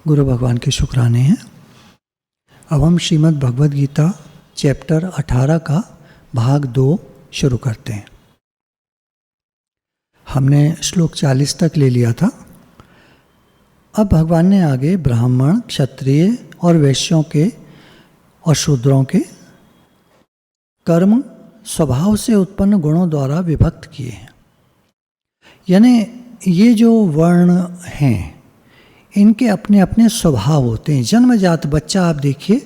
गुरु भगवान के शुक्राने हैं। अब हम श्रीमद् भगवद गीता चैप्टर 18 का भाग 2 शुरू करते हैं। हमने श्लोक 40 तक ले लिया था। अब भगवान ने आगे ब्राह्मण, क्षत्रिय और वैश्यों के और शूद्रों के कर्म स्वभाव से उत्पन्न गुणों द्वारा विभक्त किए हैं। यानी ये जो वर्ण हैं इनके अपने अपने स्वभाव होते हैं। जन्मजात बच्चा आप देखिए,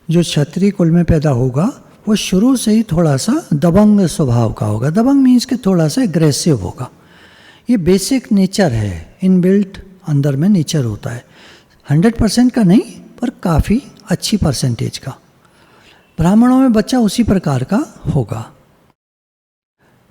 जो क्षत्रिय कुल में पैदा होगा वो शुरू से ही थोड़ा सा दबंग स्वभाव का होगा। दबंग मीन्स के थोड़ा सा एग्रेसिव होगा। ये बेसिक नेचर है, इनबिल्ट अंदर में नेचर होता है। 100% का नहीं पर काफ़ी अच्छी परसेंटेज का। ब्राह्मणों में बच्चा उसी प्रकार का होगा।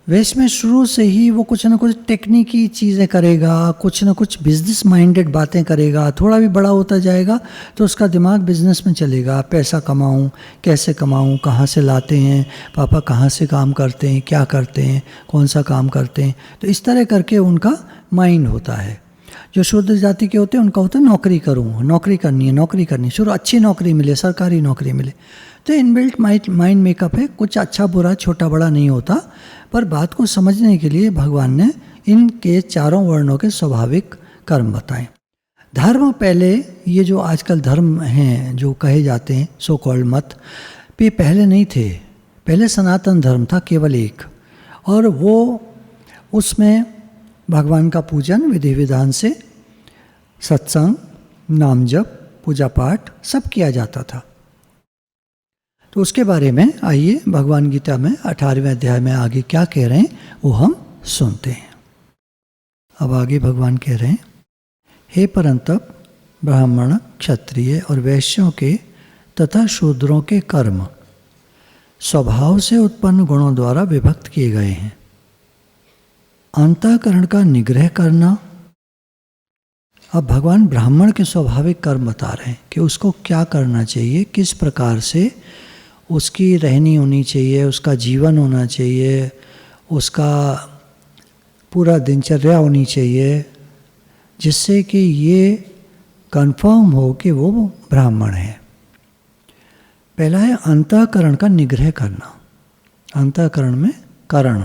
वैश्य में शुरू से ही वो कुछ ना कुछ टेक्निकी चीज़ें करेगा, कुछ ना कुछ बिजनेस माइंडेड बातें करेगा। थोड़ा भी बड़ा होता जाएगा तो उसका दिमाग बिजनेस में चलेगा। पैसा कमाऊं, कैसे कमाऊं, कहाँ से लाते हैं, पापा कहाँ से काम करते हैं, क्या करते हैं, कौन सा काम करते हैं। तो इस तरह करके उनका माइंड होता है। जो शूद्र जाति के होते हैं उनका होता है नौकरी करूँ, नौकरी करनी है, नौकरी करनी, शुरू अच्छी नौकरी मिले, सरकारी नौकरी मिले। तो इनबिल्ट माइंड मेकअप है, कुछ अच्छा बुरा छोटा बड़ा नहीं होता। पर बात को समझने के लिए भगवान ने इनके चारों वर्णों के स्वाभाविक कर्म बताए। धर्म पहले, ये जो आजकल धर्म हैं जो कहे जाते हैं सो कॉल्ड मत, पे पहले नहीं थे। पहले सनातन धर्म था केवल एक, और वो उसमें भगवान का पूजन विधि विधान से, सत्संग, नाम जप, पूजा पाठ सब किया जाता था। तो उसके बारे में आइए भगवान गीता में 18वें अध्याय में आगे क्या कह रहे हैं वो हम सुनते हैं। अब आगे भगवान कह रहे हैं, हे परंतप ब्राह्मण, क्षत्रिय और वैश्यों के तथा शूद्रों के कर्म स्वभाव से उत्पन्न गुणों द्वारा विभक्त किए गए हैं। अंतःकरण का निग्रह करना। अब भगवान ब्राह्मण के स्वाभाविक कर्म बता रहे हैं कि उसको क्या करना चाहिए, किस प्रकार से उसकी रहनी होनी चाहिए, उसका जीवन होना चाहिए, उसका पूरा दिनचर्या होनी चाहिए, जिससे कि ये कंफर्म हो कि वो ब्राह्मण है। पहला है अंतःकरण का निग्रह करना। अंतःकरण में करण,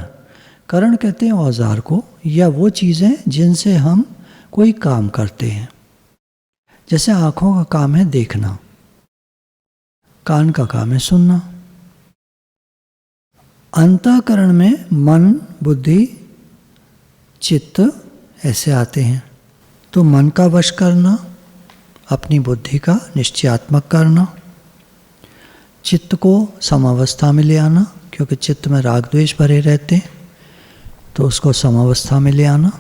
करण कहते हैं औजार को, या वो चीज़ें जिनसे हम कोई काम करते हैं। जैसे आँखों का काम है देखना, कान का काम है सुनना। अंतःकरण में मन, बुद्धि, चित्त ऐसे आते हैं। तो मन का वश करना, अपनी बुद्धि का निश्चयात्मक करना, चित्त को समावस्था में ले आना, क्योंकि चित्त में राग द्वेष भरे रहते हैं, तो उसको समावस्था में ले आना।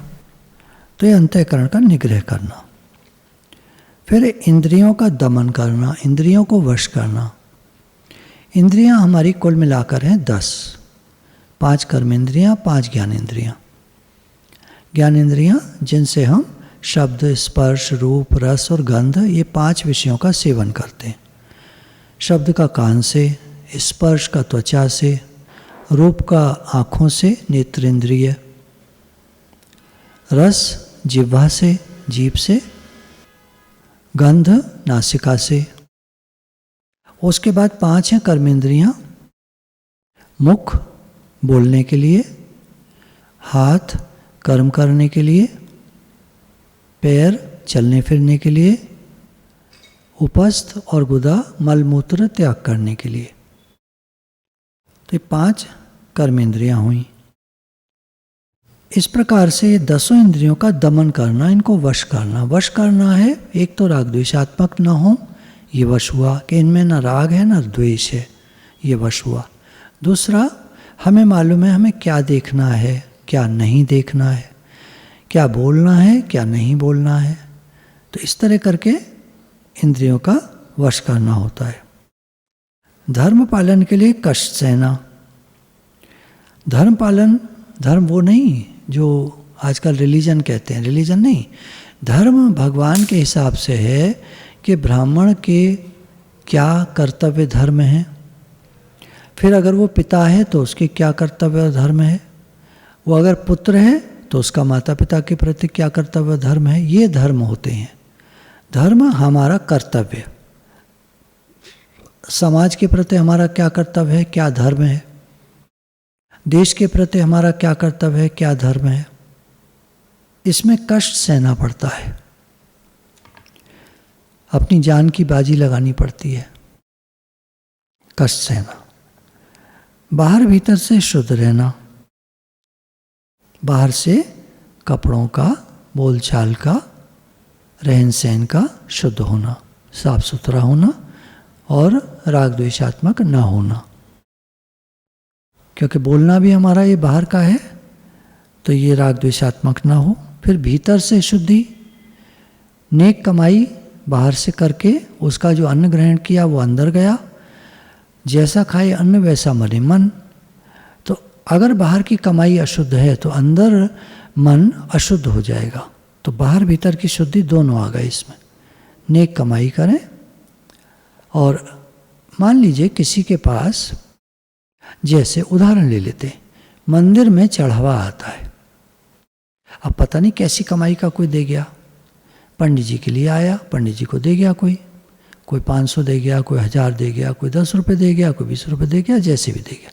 तो ये अंतःकरण का निग्रह करना। फिर इंद्रियों का दमन करना, इंद्रियों को वश करना। इंद्रियां हमारी कुल मिलाकर हैं 10। 5 कर्मेंद्रियां, 5 ज्ञानेंद्रियां। ज्ञानेंद्रियां जिनसे हम शब्द, स्पर्श, रूप, रस और गंध, ये 5 विषयों का सेवन करते हैं। शब्द का कान से, स्पर्श का त्वचा से, रूप का आँखों से, नेत्रेंद्रिय, रस जिह्वा से, जीभ से, गंध नासिका से। उसके बाद 5 हैं कर्मेंद्रियां। मुख बोलने के लिए, हाथ कर्म करने के लिए, पैर चलने फिरने के लिए, उपस्थ और गुदा मलमूत्र त्याग करने के लिए। तो 5 कर्मेंद्रियां हुई। इस प्रकार से 10 इंद्रियों का दमन करना, इनको वश करना। वश करना है, एक तो राग द्वेषात्मक न हो, ये वश हुआ कि इनमें न राग है न द्वेष है, ये वश हुआ। दूसरा, हमें मालूम है हमें क्या देखना है, क्या नहीं देखना है, क्या बोलना है, क्या नहीं बोलना है। तो इस तरह करके इंद्रियों का वश करना होता है। धर्म पालन के लिए कष्ट सहना। धर्म पालन, धर्म वो नहीं जो आजकल रिलीजन कहते हैं, रिलीजन नहीं। धर्म भगवान के हिसाब से है कि ब्राह्मण के क्या कर्तव्य धर्म है, फिर अगर वो पिता है तो उसके क्या कर्तव्य और धर्म है, वो अगर पुत्र है तो उसका माता पिता के प्रति क्या कर्तव्य धर्म है। ये धर्म होते हैं। धर्म हमारा कर्तव्य, समाज के प्रति हमारा क्या कर्तव्य है, क्या धर्म है, देश के प्रति हमारा क्या कर्तव्य है, क्या धर्म है, इसमें कष्ट सहना पड़ता है, अपनी जान की बाजी लगानी पड़ती है, कष्ट सहना। बाहर भीतर से शुद्ध रहना, बाहर से कपड़ों का, बोलचाल का, रहन सहन का शुद्ध होना, साफ सुथरा होना और राग द्वेषात्मक न होना। क्योंकि बोलना भी हमारा ये बाहर का है, तो ये राग द्वेषात्मक ना हो। फिर भीतर से शुद्धि, नेक कमाई बाहर से करके उसका जो अन्न ग्रहण किया वो अंदर गया, जैसा खाए अन्न वैसा मरे मन। तो अगर बाहर की कमाई अशुद्ध है तो अंदर मन अशुद्ध हो जाएगा। तो बाहर भीतर की शुद्धि दोनों आ गए इसमें। नेक कमाई करें, और मान लीजिए किसी के पास, जैसे उदाहरण ले लेते, मंदिर में चढ़ावा आता है, अब पता नहीं कैसी कमाई का कोई दे गया, पंडित जी के लिए आया, पंडित जी को दे गया, कोई 500 दे गया, कोई 1000 दे गया, कोई 10 रुपये दे गया, कोई 20 रुपये दे गया, जैसे भी दे गया।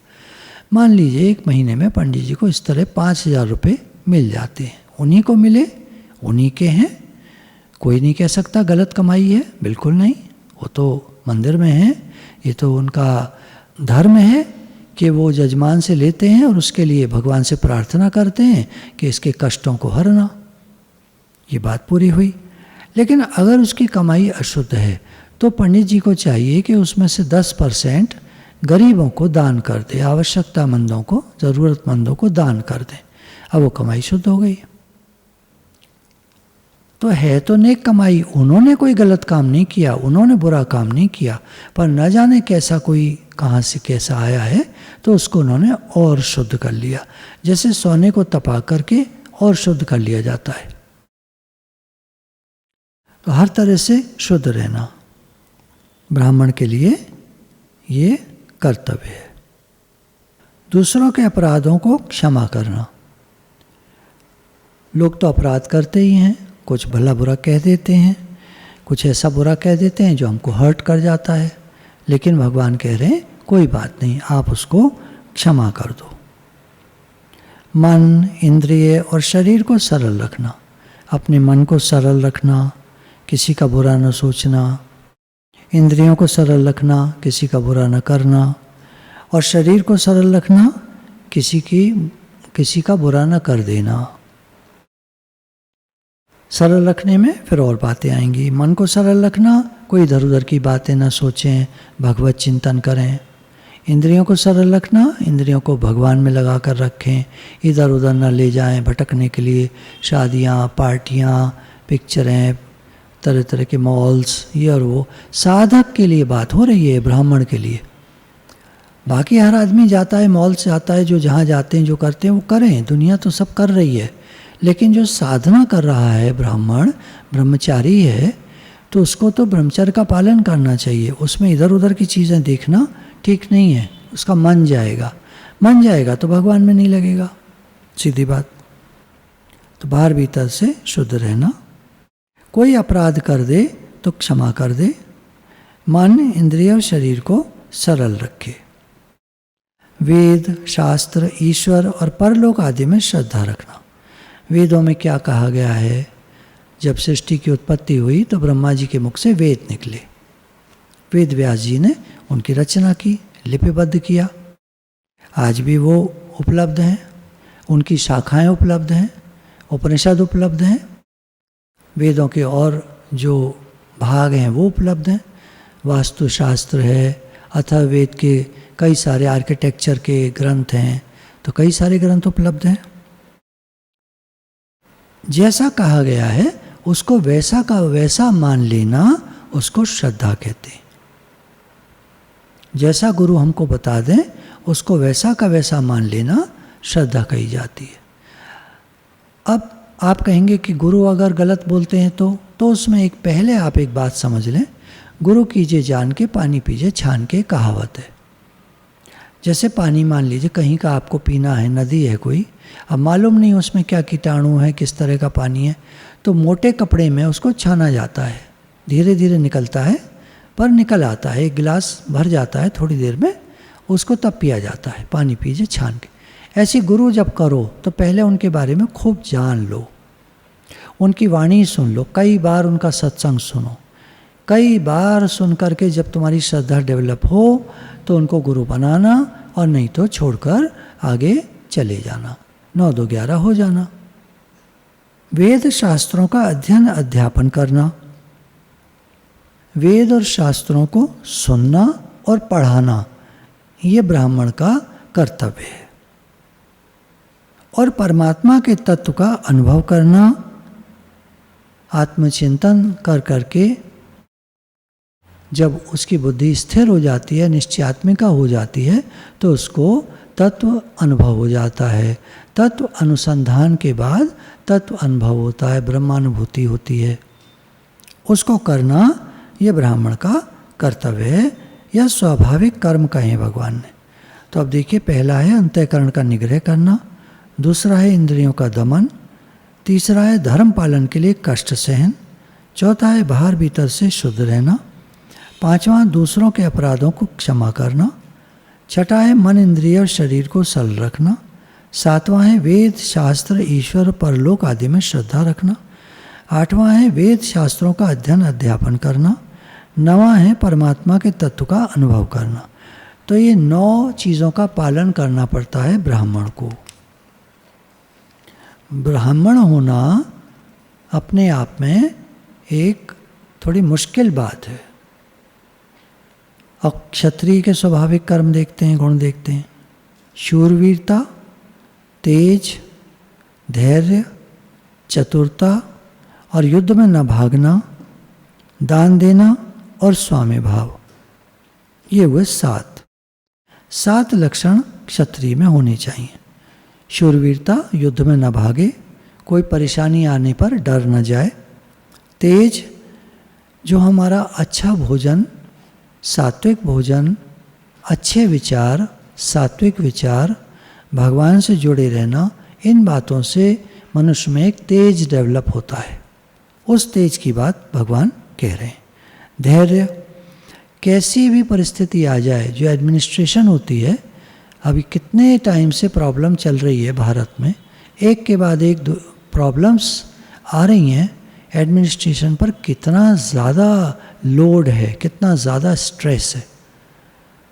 मान लीजिए एक महीने में पंडित जी को इस तरह 5000 रुपये मिल जाते हैं, उन्हीं को मिले, उन्हीं के हैं, कोई नहीं कह सकता गलत कमाई है, बिल्कुल नहीं। वो तो मंदिर में है, ये तो उनका धर्म है कि वो जजमान से लेते हैं और उसके लिए भगवान से प्रार्थना करते हैं कि इसके कष्टों को हरना। ये बात पूरी हुई। लेकिन अगर उसकी कमाई अशुद्ध है तो पंडित जी को चाहिए कि उसमें से 10% गरीबों को दान कर दे, आवश्यकतामंदों को, ज़रूरतमंदों को दान कर दे। अब वो कमाई शुद्ध हो गई। तो है तो नेक कमाई, उन्होंने कोई गलत काम नहीं किया, उन्होंने बुरा काम नहीं किया, पर न जाने कैसा कोई कहाँ से कैसा आया है तो उसको उन्होंने और शुद्ध कर लिया। जैसे सोने को तपा करके और शुद्ध कर लिया जाता है। तो हर तरह से शुद्ध रहना ब्राह्मण के लिए ये कर्तव्य है। दूसरों के अपराधों को क्षमा करना। लोग तो अपराध करते ही हैं, कुछ भला बुरा कह देते हैं, कुछ ऐसा बुरा कह देते हैं जो हमको हर्ट कर जाता है, लेकिन भगवान कह रहे हैं कोई बात नहीं, आप उसको क्षमा कर दो। मन, इंद्रिय और शरीर को सरल रखना, अपने मन को सरल रखना, किसी का बुरा न सोचना, इंद्रियों को सरल रखना, किसी का बुरा न करना, और शरीर को सरल रखना, किसी का बुरा न कर देना। सरल रखने में फिर और बातें आएंगी। मन को सरल रखना, कोई इधर उधर की बातें न सोचें, भगवत चिंतन करें। इंद्रियों को सरल रखना, इंद्रियों को भगवान में लगा कर रखें, इधर उधर न ले जाएं भटकने के लिए, शादियाँ, पार्टियाँ, पिक्चरें, तरह तरह के मॉल्स, ये और वो। साधक के लिए बात हो रही है, ब्राह्मण के लिए। बाकी हर आदमी जाता है, मॉल से आता है, जो जहाँ जाते हैं, जो करते हैं वो करें, दुनिया तो सब कर रही है। लेकिन जो साधना कर रहा है ब्राह्मण, ब्रह्मचारी है, तो उसको तो ब्रह्मचर्य का पालन करना चाहिए। उसमें इधर उधर की चीज़ें देखना ठीक नहीं है, उसका मन जाएगा तो भगवान में नहीं लगेगा, सीधी बात। तो बाहर भीतर से शुद्ध रहना। कोई अपराध कर दे तो क्षमा कर दे। मन, इंद्रिय और शरीर को सरल रखे। वेद, शास्त्र, ईश्वर और परलोक आदि में श्रद्धा रखना। वेदों में क्या कहा गया है? जब सृष्टि की उत्पत्ति हुई तो ब्रह्मा जी के मुख से वेद निकले। वेद व्यास जी ने उनकी रचना की, लिपिबद्ध किया। आज भी वो उपलब्ध हैं, उनकी शाखाएं उपलब्ध हैं, उपनिषद उपलब्ध हैं, वेदों के और जो भाग हैं वो उपलब्ध हैं। वास्तुशास्त्र है, अथर्ववेद के कई सारे आर्किटेक्चर के ग्रंथ हैं, तो कई सारे ग्रंथ उपलब्ध हैं। जैसा कहा गया है उसको वैसा का वैसा मान लेना, उसको श्रद्धा कहते हैं। जैसा गुरु हमको बता दें उसको वैसा का वैसा मान लेना श्रद्धा कही जाती है। अब आप कहेंगे कि गुरु अगर गलत बोलते हैं तो उसमें पहले आप एक बात समझ लें। गुरु कीजिए जान के, पानी पीजिए छान के, कहावत है। जैसे पानी मान लीजिए कहीं का आपको पीना है, नदी है कोई, अब मालूम नहीं उसमें क्या कीटाणु है, किस तरह का पानी है, तो मोटे कपड़े में उसको छाना जाता है, धीरे धीरे निकलता है, पर निकल आता है। एक गिलास भर जाता है थोड़ी देर में, उसको तब पिया जाता है, पानी पीजिए छान के। ऐसे गुरु जब करो तो पहले उनके बारे में खूब जान लो, उनकी वाणी सुन लो, कई बार उनका सत्संग सुनो, कई बार सुन करके जब तुम्हारी श्रद्धा डेवलप हो तो उनको गुरु बनाना, और नहीं तो छोड़कर आगे चले जाना, 9-2-11 हो जाना। वेद शास्त्रों का अध्ययन अध्यापन करना, वेद और शास्त्रों को सुनना और पढ़ाना, ये ब्राह्मण का कर्तव्य है। और परमात्मा के तत्व का अनुभव करना, आत्मचिंतन कर करके जब उसकी बुद्धि स्थिर हो जाती है, निश्चयात्मिका हो जाती है, तो उसको तत्व अनुभव हो जाता है। तत्व अनुसंधान के बाद तत्व अनुभव होता है, ब्रह्मानुभूति होती है। उसको करना ये ब्राह्मण का कर्तव्य है, या स्वाभाविक कर्म कहें भगवान ने। तो अब देखिए, पहला है अंतःकरण का निग्रह करना, दूसरा है इंद्रियों का दमन, तीसरा है धर्म पालन के लिए कष्ट सहन, चौथा है बाहर भीतर से शुद्ध रहना, पांचवा दूसरों के अपराधों को क्षमा करना, छठा है मन इंद्रिय और शरीर को सरल रखना, सातवां है वेद शास्त्र ईश्वर परलोक आदि में श्रद्धा रखना, आठवां है वेद शास्त्रों का अध्ययन अध्यापन करना, नवां है परमात्मा के तत्व का अनुभव करना। तो ये 9 चीज़ों का पालन करना पड़ता है ब्राह्मण को। ब्राह्मण होना अपने आप में एक थोड़ी मुश्किल बात है। अब क्षत्रिय के स्वाभाविक कर्म देखते हैं, गुण देखते हैं। शूरवीरता, तेज, धैर्य, चतुरता और युद्ध में न भागना, दान देना और स्वामी भाव, ये हुए 7 लक्षण क्षत्रिय में होने चाहिए। शूरवीरता, युद्ध में न भागे, कोई परेशानी आने पर डर न जाए। तेज, जो हमारा अच्छा भोजन, सात्विक भोजन, अच्छे विचार, सात्विक विचार, भगवान से जुड़े रहना, इन बातों से मनुष्य में एक तेज डेवलप होता है। उस तेज की बात भगवान कह रहे हैं। धैर्य, कैसी भी परिस्थिति आ जाए, जो एडमिनिस्ट्रेशन होती है, अभी कितने टाइम से प्रॉब्लम चल रही है भारत में, एक के बाद एक प्रॉब्लम्स आ रही हैं, एडमिनिस्ट्रेशन पर कितना ज़्यादा लोड है, कितना ज़्यादा स्ट्रेस है।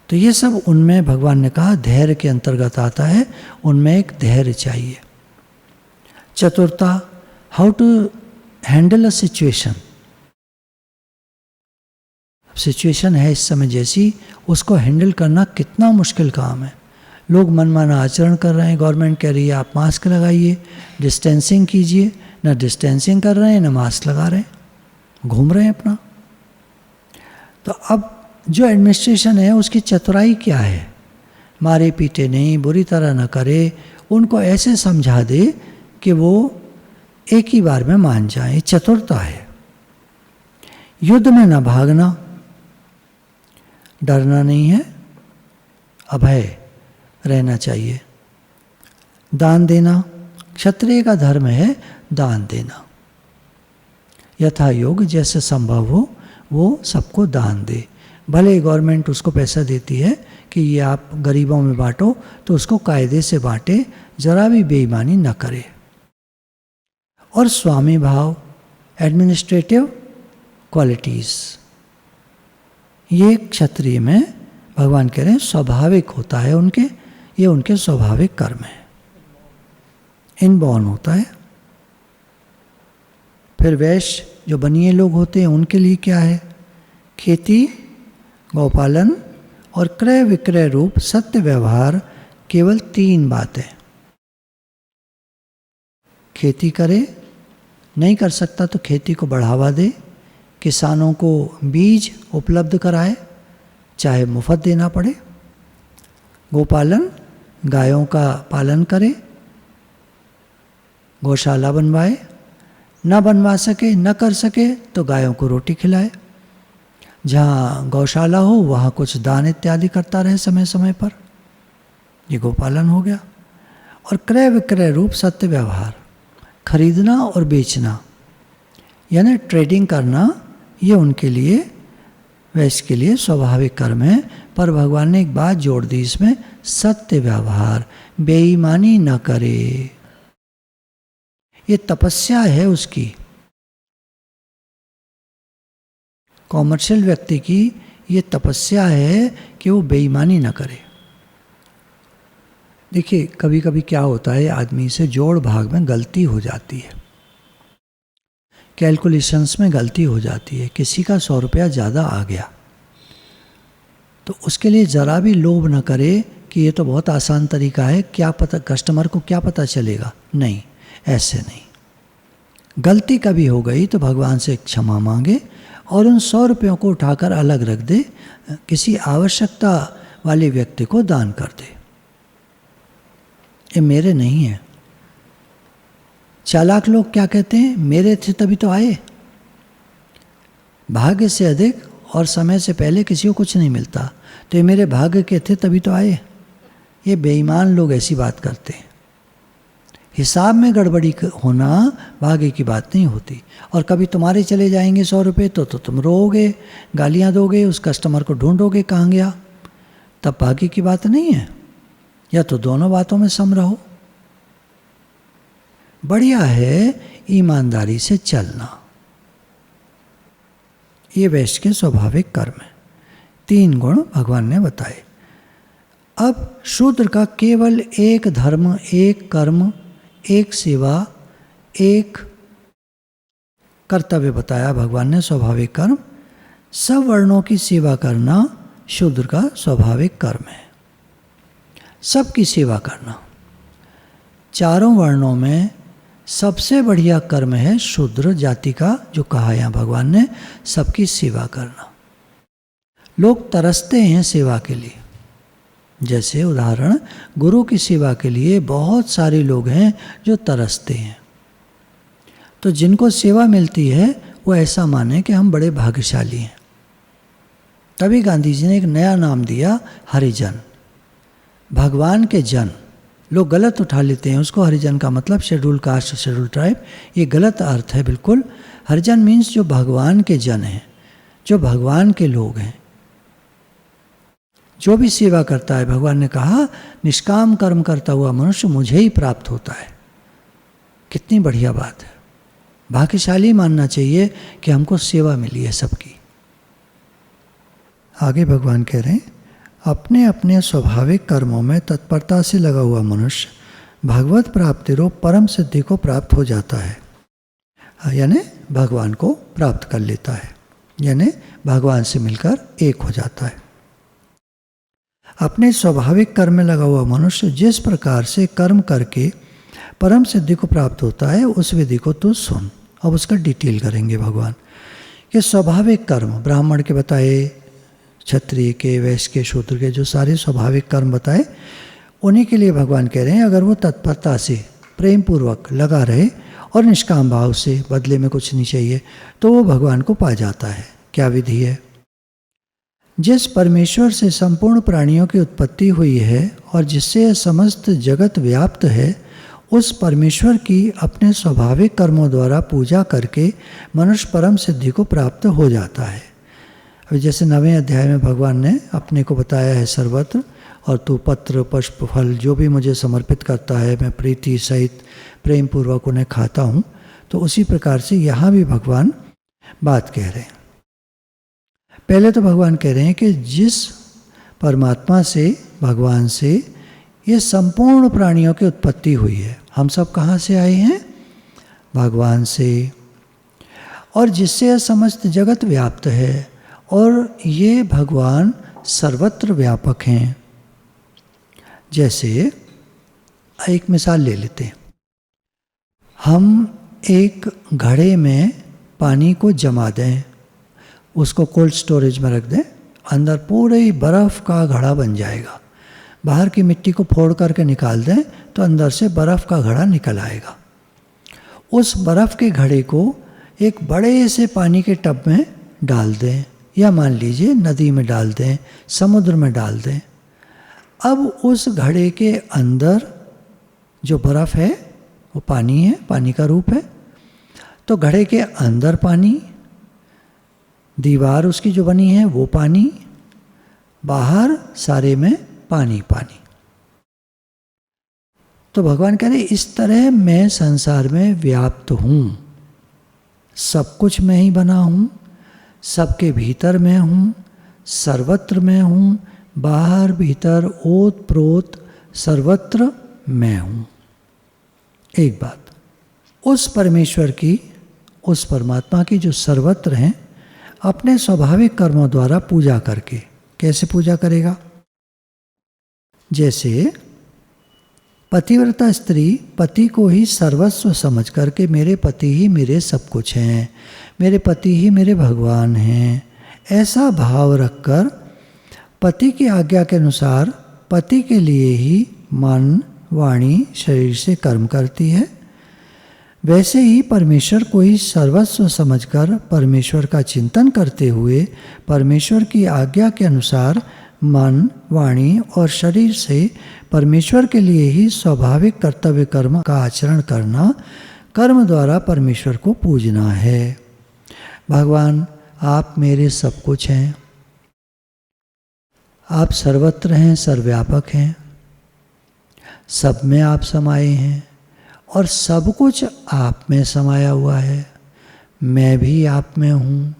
तो ये सब उनमें भगवान ने कहा धैर्य के अंतर्गत आता है, उनमें एक धैर्य चाहिए। चतुरता, how to handle a situation. Situation है इस समय जैसी, उसको हैंडल करना कितना मुश्किल काम है। लोग मनमाना आचरण कर रहे हैं, गवर्नमेंट कह रही है आप मास्क लगाइए, डिस्टेंसिंग कीजिए, ना डिस्टेंसिंग कर रहे हैं ना मास्क लगा रहे हैं, घूम रहे हैं अपना। तो अब जो एडमिनिस्ट्रेशन है उसकी चतुराई क्या है, मारे पीटे नहीं, बुरी तरह न करे, उनको ऐसे समझा दे कि वो एक ही बार में मान जाए, चतुरता है। युद्ध में न भागना, डरना नहीं है, अभय रहना चाहिए। दान देना, क्षत्रिय का धर्म है दान देना, यथा योग जैसे संभव हो वो सबको दान दे। भले गवर्नमेंट उसको पैसा देती है कि ये आप गरीबों में बांटो, तो उसको कायदे से बांटे, जरा भी बेईमानी न करे। और स्वामी भाव, एडमिनिस्ट्रेटिव क्वालिटीज़, ये क्षत्रिय में भगवान कह रहे हैं स्वाभाविक होता है उनके, ये उनके स्वाभाविक कर्म है, इनबॉर्न होता है। फिर वैश्य जो बनिए लोग होते हैं उनके लिए क्या है, खेती, गौपालन और क्रय विक्रय रूप सत्य व्यवहार, केवल 3 बातें। खेती करे, नहीं कर सकता तो खेती को बढ़ावा दे, किसानों को बीज उपलब्ध कराए, चाहे मुफ्त देना पड़े। गोपालन, गायों का पालन करे, गौशाला बनवाए, न बनवा सके, न कर सके तो गायों को रोटी खिलाए। जहाँ गौशाला हो वहाँ कुछ दान इत्यादि करता रहे समय समय पर, ये गोपालन हो गया। और क्रय विक्रय रूप सत्य व्यवहार, खरीदना और बेचना, यानी ट्रेडिंग करना, ये उनके लिए, वैश्य के लिए स्वाभाविक कर्म है। पर भगवान ने एक बात जोड़ दी इसमें, सत्य व्यवहार, बेईमानी न करे। ये तपस्या है उसकी, कॉमर्शियल व्यक्ति की ये तपस्या है कि वो बेईमानी न करे। देखिए कभी कभी क्या होता है, आदमी से जोड़ भाग में गलती हो जाती है, कैलकुलेशंस में गलती हो जाती है। किसी का 100 रुपया ज़्यादा आ गया तो उसके लिए ज़रा भी लोभ न करे कि ये तो बहुत आसान तरीका है, क्या पता कस्टमर को क्या पता चलेगा। नहीं, ऐसे नहीं। गलती कभी हो गई तो भगवान से क्षमा मांगे और उन 100 रुपयों को उठाकर अलग रख दे, किसी आवश्यकता वाले व्यक्ति को दान कर दे। ये मेरे नहीं है। चालाक लोग क्या कहते हैं, मेरे थे तभी तो आए। भाग्य से अधिक और समय से पहले किसी को कुछ नहीं मिलता, तो ये मेरे भाग्य के थे तभी तो आए। ये बेईमान लोग ऐसी बात करते हैं। हिसाब में गड़बड़ी होना भाग्य की बात नहीं होती। और कभी तुम्हारे चले जाएंगे 100 रुपये तो तुम रोओगे, गालियाँ दोगे, उस कस्टमर को ढूंढोगे कहाँ गया, तब भाग्य की बात नहीं है। या तो दोनों बातों में सम रहो। बढ़िया है ईमानदारी से चलना, ये वैश्य के स्वाभाविक कर्म है। 3 गुण भगवान ने बताए। अब शूद्र का केवल एक धर्म, एक कर्म, एक सेवा, एक कर्तव्य बताया भगवान ने, स्वाभाविक कर्म। सब वर्णों की सेवा करना शूद्र का स्वाभाविक कर्म है। सबकी सेवा करना, चारों वर्णों में सबसे बढ़िया कर्म है शूद्र जाति का, जो कहा यहाँ भगवान ने, सबकी सेवा करना। लोग तरसते हैं सेवा के लिए। जैसे उदाहरण, गुरु की सेवा के लिए बहुत सारे लोग हैं जो तरसते हैं। तो जिनको सेवा मिलती है वो ऐसा माने कि हम बड़े भाग्यशाली हैं। तभी गांधी जी ने एक नया नाम दिया, हरिजन, भगवान के जन। लोग गलत उठा लेते हैं उसको, हरिजन का मतलब शेड्यूल कास्ट, शेड्यूल ट्राइब। ये गलत अर्थ है बिल्कुल। हरिजन मीन्स जो भगवान के जन हैं, जो भगवान के लोग हैं। जो भी सेवा करता है, भगवान ने कहा निष्काम कर्म करता हुआ मनुष्य मुझे ही प्राप्त होता है। कितनी बढ़िया बात है। भाग्यशाली मानना चाहिए कि हमको सेवा मिली है सबकी। आगे भगवान कह रहे हैं, अपने अपने स्वाभाविक कर्मों में तत्परता से लगा हुआ मनुष्य भगवत प्राप्ति रूप परम सिद्धि को प्राप्त हो जाता है, यानी भगवान को प्राप्त कर लेता है, यानी भगवान से मिलकर एक हो जाता है। अपने स्वाभाविक कर्म में लगा हुआ मनुष्य जिस प्रकार से कर्म करके परम सिद्धि को प्राप्त होता है, उस विधि को तू सुन। अब उसका डिटेल करेंगे भगवान। ये स्वाभाविक कर्म ब्राह्मण के बताए, क्षत्रिय के, वैश्य के, शूद्र के, जो सारे स्वाभाविक कर्म बताए, उन्हीं के लिए भगवान कह रहे हैं अगर वो तत्परता से प्रेम पूर्वक लगा रहे और निष्काम भाव से, बदले में कुछ नहीं चाहिए, तो वो भगवान को पा जाता है। क्या विधि है? जिस परमेश्वर से संपूर्ण प्राणियों की उत्पत्ति हुई है और जिससे यह समस्त जगत व्याप्त है, उस परमेश्वर की अपने स्वाभाविक कर्मों द्वारा पूजा करके मनुष्य परम सिद्धि को प्राप्त हो जाता है। अभी जैसे 9वें अध्याय में भगवान ने अपने को बताया है सर्वत्र, और तू पत्र पुष्प फल जो भी मुझे समर्पित करता है मैं प्रीति सहित प्रेम पूर्वक उन्हें खाता हूँ। तो उसी प्रकार से यहाँ भी भगवान बात कह रहे हैं। पहले तो भगवान कह रहे हैं कि जिस परमात्मा से, भगवान से ये संपूर्ण प्राणियों की उत्पत्ति हुई है, हम सब कहाँ से आए हैं? भगवान से। और जिससे यह समस्त जगत व्याप्त है, और ये भगवान सर्वत्र व्यापक हैं। जैसे एक मिसाल ले लेते हैं, हम एक घड़े में पानी को जमा दें, उसको कोल्ड स्टोरेज में रख दें, अंदर पूरे बर्फ़ का घड़ा बन जाएगा। बाहर की मिट्टी को फोड़ करके निकाल दें तो अंदर से बर्फ़ का घड़ा निकल आएगा। उस बर्फ़ के घड़े को एक बड़े से पानी के टब में डाल दें, या मान लीजिए नदी में डाल दें, समुद्र में डाल दें। अब उस घड़े के अंदर जो बर्फ़ है वो पानी है, पानी का रूप है। तो घड़े के अंदर पानी, दीवार उसकी जो बनी है वो पानी, बाहर सारे में पानी पानी। तो भगवान कह रहे इस तरह मैं संसार में व्याप्त हूँ, सब कुछ मैं ही बना हूँ, सबके भीतर मैं हूँ, सर्वत्र मैं हूँ, बाहर भीतर ओत प्रोत सर्वत्र मैं हूँ। एक बात, उस परमेश्वर की, उस परमात्मा की जो सर्वत्र हैं, अपने स्वाभाविक कर्मों द्वारा पूजा करके, कैसे पूजा करेगा? जैसे पतिव्रता स्त्री पति को ही सर्वस्व समझ करके मेरे पति ही मेरे सब कुछ हैं, मेरे पति ही मेरे भगवान हैं, ऐसा भाव रखकर पति की आज्ञा के अनुसार पति के लिए ही मन वाणी शरीर से कर्म करती है, वैसे ही परमेश्वर को ही सर्वस्व समझकर परमेश्वर का चिंतन करते हुए परमेश्वर की आज्ञा के अनुसार मन वाणी और शरीर से परमेश्वर के लिए ही स्वाभाविक कर्तव्य कर्म का आचरण करना, कर्म द्वारा परमेश्वर को पूजना है। भगवान आप मेरे सब कुछ हैं, आप सर्वत्र हैं, सर्वव्यापक हैं, सब में आप समाये हैं और सब कुछ आप में समाया हुआ है। मैं भी आप में हूँ,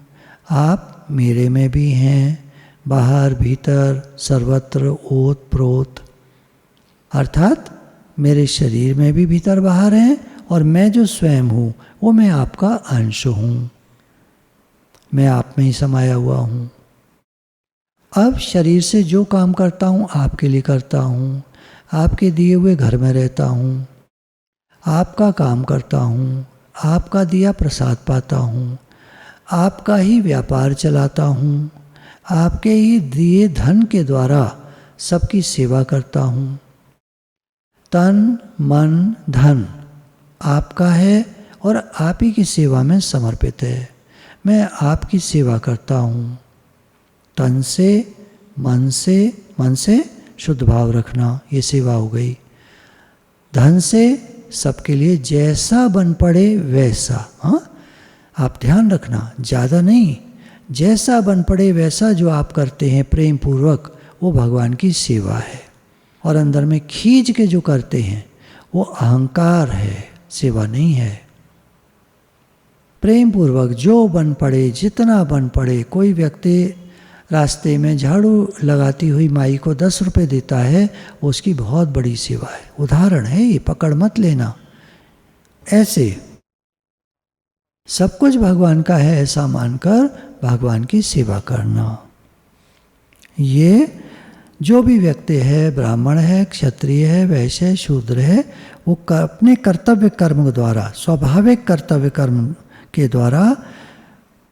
आप मेरे में भी हैं, बाहर भीतर सर्वत्र ओत प्रोत, अर्थात मेरे शरीर में भी भीतर बाहर हैं और मैं जो स्वयं हूँ वो मैं आपका अंश हूँ, मैं आप में ही समाया हुआ हूँ। अब शरीर से जो काम करता हूँ आपके लिए करता हूँ, आपके दिए हुए घर में रहता हूँ, आपका काम करता हूँ, आपका दिया प्रसाद पाता हूँ, आपका ही व्यापार चलाता हूँ, आपके ही दिए धन के द्वारा सबकी सेवा करता हूँ। तन मन धन आपका है और आप ही की सेवा में समर्पित है। मैं आपकी सेवा करता हूँ। तन से मन से शुद्ध भाव रखना, ये सेवा हो गई। धन से सबके लिए जैसा बन पड़े वैसा, हाँ आप ध्यान रखना, ज़्यादा नहीं, जैसा बन पड़े वैसा जो आप करते हैं प्रेम पूर्वक, वो भगवान की सेवा है। और अंदर में खींच के जो करते हैं वो अहंकार है, सेवा नहीं है। प्रेम पूर्वक जो बन पड़े, जितना बन पड़े, कोई व्यक्ति रास्ते में झाड़ू लगाती हुई माई को 10 रुपए देता है, वो उसकी बहुत बड़ी सेवा है। उदाहरण है ये, पकड़ मत लेना। ऐसे सब कुछ भगवान का है ऐसा मानकर भगवान की सेवा करना। ये जो भी व्यक्ति है, ब्राह्मण है, क्षत्रिय है, वैश्य है, शूद्र है, वो अपने कर्तव्य कर्म द्वारा, स्वाभाविक कर्तव्य कर्म के द्वारा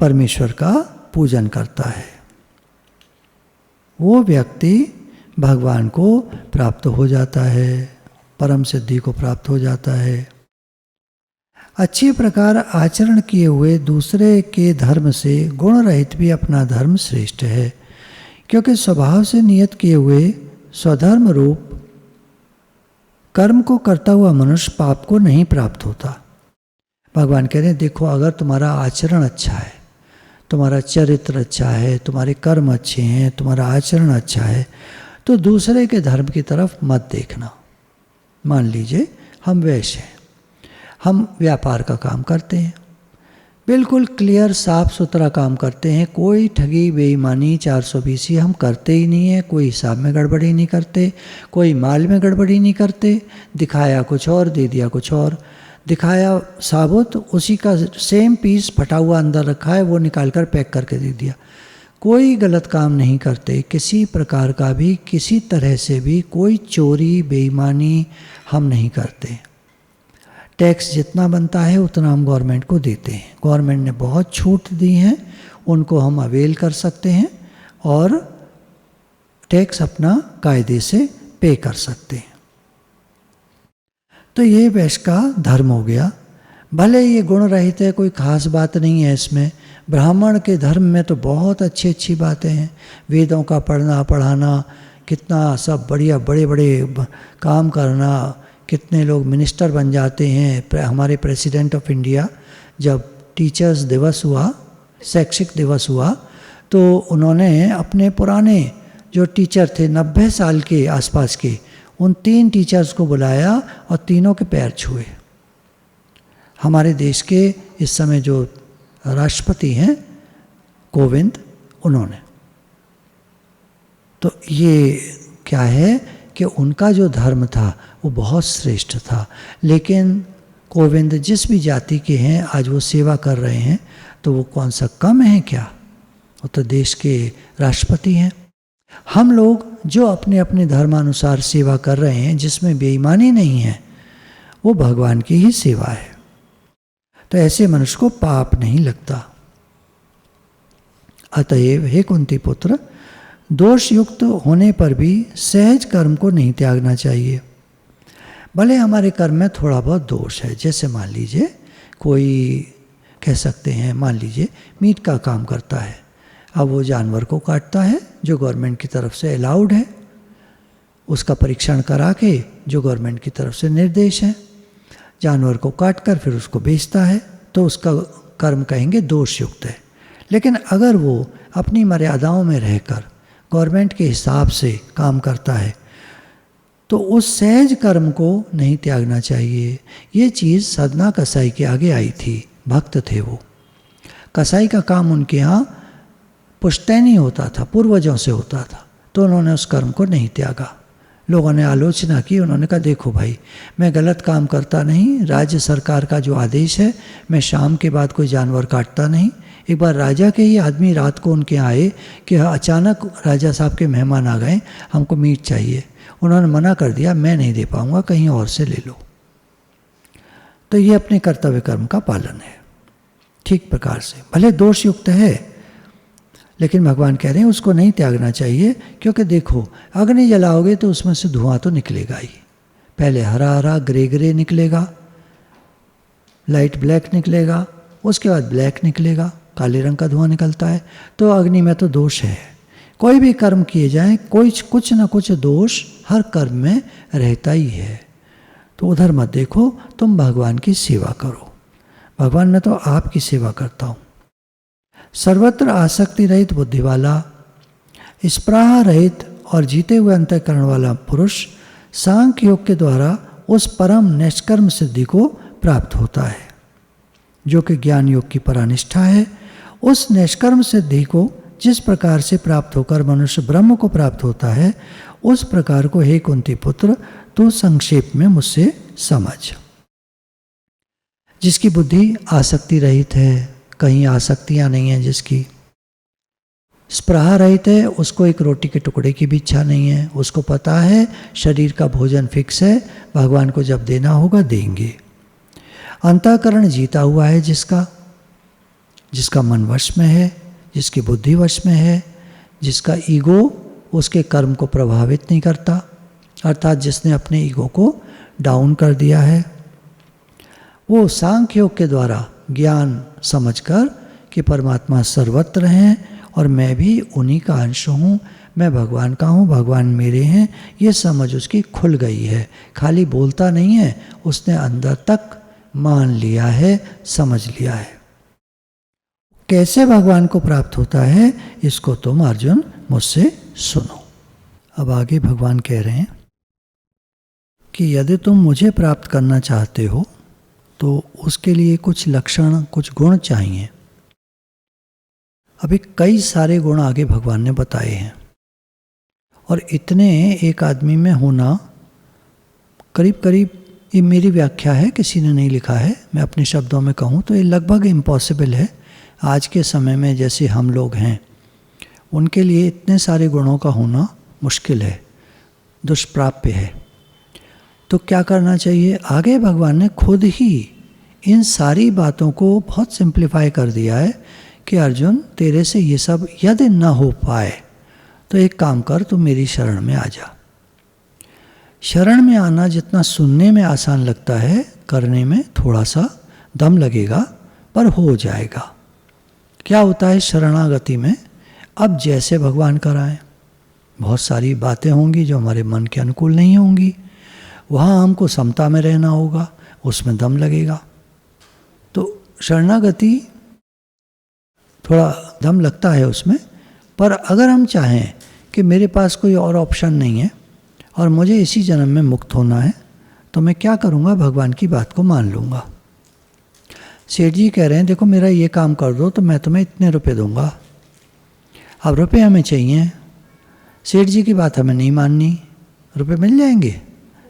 परमेश्वर का पूजन करता है। वो व्यक्ति भगवान को प्राप्त हो जाता है, परम सिद्धि को प्राप्त हो जाता है। अच्छे प्रकार आचरण किए हुए दूसरे के धर्म से गुण रहित भी अपना धर्म श्रेष्ठ है, क्योंकि स्वभाव से नियत किए हुए स्वधर्म रूप कर्म को करता हुआ मनुष्य पाप को नहीं प्राप्त होता। भगवान कह रहे हैं देखो, अगर तुम्हारा आचरण अच्छा है, तुम्हारा चरित्र अच्छा है, तुम्हारे कर्म अच्छे हैं, तुम्हारा आचरण अच्छा है, तो दूसरे के धर्म की तरफ मत देखना। मान लीजिए हम वैश्य हैं, हम व्यापार का काम करते हैं, बिल्कुल क्लियर साफ सुथरा काम करते हैं, कोई ठगी बेईमानी 420 हम करते ही नहीं है, कोई हिसाब में गड़बड़ी नहीं करते, कोई माल में गड़बड़ी नहीं करते। दिखाया कुछ और, दे दिया कुछ और। दिखाया साबुत, उसी का सेम पीस फटा हुआ अंदर रखा है, वो निकाल कर पैक करके दे दिया। कोई गलत काम नहीं करते, किसी प्रकार का भी, किसी तरह से भी कोई चोरी बेईमानी हम नहीं करते। टैक्स जितना बनता है उतना हम गवर्नमेंट को देते हैं। गवर्नमेंट ने बहुत छूट दी हैं, उनको हम अवेल कर सकते हैं और टैक्स अपना कायदे से पे कर सकते हैं। तो ये वैश्य का धर्म हो गया। भले ये गुण रहित है, कोई खास बात नहीं है इसमें। ब्राह्मण के धर्म में तो बहुत अच्छी अच्छी बातें हैं, वेदों का पढ़ना पढ़ाना, कितना सब बढ़िया, बड़े बड़े काम करना, कितने लोग मिनिस्टर बन जाते हैं। हमारे प्रेसिडेंट ऑफ इंडिया जब टीचर्स दिवस हुआ शैक्षिक दिवस हुआ तो उन्होंने अपने पुराने जो टीचर थे 90 साल के आसपास के, उन 3 टीचर्स को बुलाया और तीनों के पैर छुए। हमारे देश के इस समय जो राष्ट्रपति हैं कोविंद, उन्होंने तो ये क्या है कि उनका जो धर्म था वो बहुत श्रेष्ठ था। लेकिन कोविंद जिस भी जाति के हैं आज वो सेवा कर रहे हैं, तो वो कौन सा कम है क्या? वो तो देश के राष्ट्रपति हैं। हम लोग जो अपने अपने धर्मानुसार सेवा कर रहे हैं, जिसमें बेईमानी नहीं है, वो भगवान की ही सेवा है। तो ऐसे मनुष्य को पाप नहीं लगता। अतएव हे कुंती पुत्र, दोष युक्त होने पर भी सहज कर्म को नहीं त्यागना चाहिए। भले हमारे कर्म में थोड़ा बहुत दोष है, जैसे मान लीजिए कोई कह सकते हैं, मान लीजिए मीट का काम करता है, अब वो जानवर को काटता है जो गवर्नमेंट की तरफ से अलाउड है, उसका परीक्षण करा के जो गवर्नमेंट की तरफ से निर्देश है, जानवर को काट कर फिर उसको बेचता है, तो उसका कर्म कहेंगे दोष युक्त है। लेकिन अगर वो अपनी मर्यादाओं में रहकर गवर्नमेंट के हिसाब से काम करता है, तो उस सहज कर्म को नहीं त्यागना चाहिए। ये चीज़ सदना कसाई के आगे आई थी, भक्त थे वो। कसाई का काम उनके यहाँ पुश्तैनी होता था, पूर्वजों से होता था, तो उन्होंने उस कर्म को नहीं त्यागा। लोगों ने आलोचना की, उन्होंने कहा देखो भाई, मैं गलत काम करता नहीं, राज्य सरकार का जो आदेश है, मैं शाम के बाद कोई जानवर काटता नहीं। एक बार राजा के ही आदमी रात को उनके यहाँ आए कि अचानक राजा साहब के मेहमान आ गए, हमको मीट चाहिए। उन्होंने मना कर दिया, मैं नहीं दे पाऊँगा, कहीं और से ले लो। तो ये अपने कर्तव्य कर्म का पालन है ठीक प्रकार से। भले दोष युक्त है, लेकिन भगवान कह रहे हैं उसको नहीं त्यागना चाहिए, क्योंकि देखो अग्नि जलाओगे तो उसमें से धुआं तो निकलेगा ही। पहले हरा हरा ग्रे ग्रे निकलेगा, लाइट ब्लैक निकलेगा, उसके बाद ब्लैक निकलेगा, काले रंग का धुआं निकलता है। तो अग्नि में तो दोष है। कोई भी कर्म किए जाएं, कुछ ना कुछ दोष हर कर्म में रहता ही है। तो उधर मत देखो, तुम भगवान की सेवा करो। भगवान, मैं तो आपकी सेवा करता हूँ। सर्वत्र आसक्ति रहित बुद्धि वाला, स्पृहा रहित और जीते हुए अंतःकरण वाला पुरुष सांख्य योग के द्वारा उस परम निष्कर्म सिद्धि को प्राप्त होता है, जो कि ज्ञान योग की परानिष्ठा है। उस निष्कर्म सिद्धि को जिस प्रकार से प्राप्त होकर मनुष्य ब्रह्म को प्राप्त होता है, उस प्रकार को हे कुंती पुत्र तू संक्षेप में मुझसे समझ। जिसकी बुद्धि आसक्ति रहित है, कहीं आसक्तियाँ नहीं हैं, जिसकी स्पृहा रहित है, उसको एक रोटी के टुकड़े की भी इच्छा नहीं है, उसको पता है शरीर का भोजन फिक्स है, भगवान को जब देना होगा देंगे। अंतःकरण जीता हुआ है जिसका मन वश में है, जिसकी बुद्धि वश में है, जिसका ईगो उसके कर्म को प्रभावित नहीं करता, अर्थात जिसने अपने ईगो को डाउन कर दिया है, वो सांख्य योग के द्वारा ज्ञान समझकर कि परमात्मा सर्वत्र हैं और मैं भी उन्हीं का अंश हूँ, मैं भगवान का हूँ, भगवान मेरे हैं, ये समझ उसकी खुल गई है। खाली बोलता नहीं है, उसने अंदर तक मान लिया है, समझ लिया है। कैसे भगवान को प्राप्त होता है, इसको तुम अर्जुन मुझसे सुनो। अब आगे भगवान कह रहे हैं कि यदि तुम मुझे प्राप्त करना चाहते हो तो उसके लिए कुछ लक्षण, कुछ गुण चाहिए। अभी कई सारे गुण आगे भगवान ने बताए हैं, और इतने एक आदमी में होना करीब करीब, ये मेरी व्याख्या है, किसी ने नहीं लिखा है, मैं अपने शब्दों में कहूँ तो ये लगभग इम्पॉसिबल है। आज के समय में जैसे हम लोग हैं, उनके लिए इतने सारे गुणों का होना मुश्किल है, दुष्प्राप्य है। तो क्या करना चाहिए? आगे भगवान ने खुद ही इन सारी बातों को बहुत सिंप्लीफाई कर दिया है कि अर्जुन, तेरे से ये सब यदि न हो पाए तो एक काम कर, तू मेरी शरण में आ जा। शरण में आना जितना सुनने में आसान लगता है, करने में थोड़ा सा दम लगेगा, पर हो जाएगा। क्या होता है शरणागति में? अब जैसे भगवान कराएं, बहुत सारी बातें होंगी जो हमारे मन के अनुकूल नहीं होंगी, वहाँ हमको समता में रहना होगा, उसमें दम लगेगा। तो शरणागति थोड़ा दम लगता है उसमें, पर अगर हम चाहें कि मेरे पास कोई और ऑप्शन नहीं है और मुझे इसी जन्म में मुक्त होना है, तो मैं क्या करूँगा, भगवान की बात को मान लूँगा। सेठ जी कह रहे हैं देखो मेरा ये काम कर दो तो मैं तुम्हें इतने रुपए दूंगा। अब रुपए हमें चाहिए, सेठ जी की बात हमें नहीं माननी, रुपए मिल जाएंगे।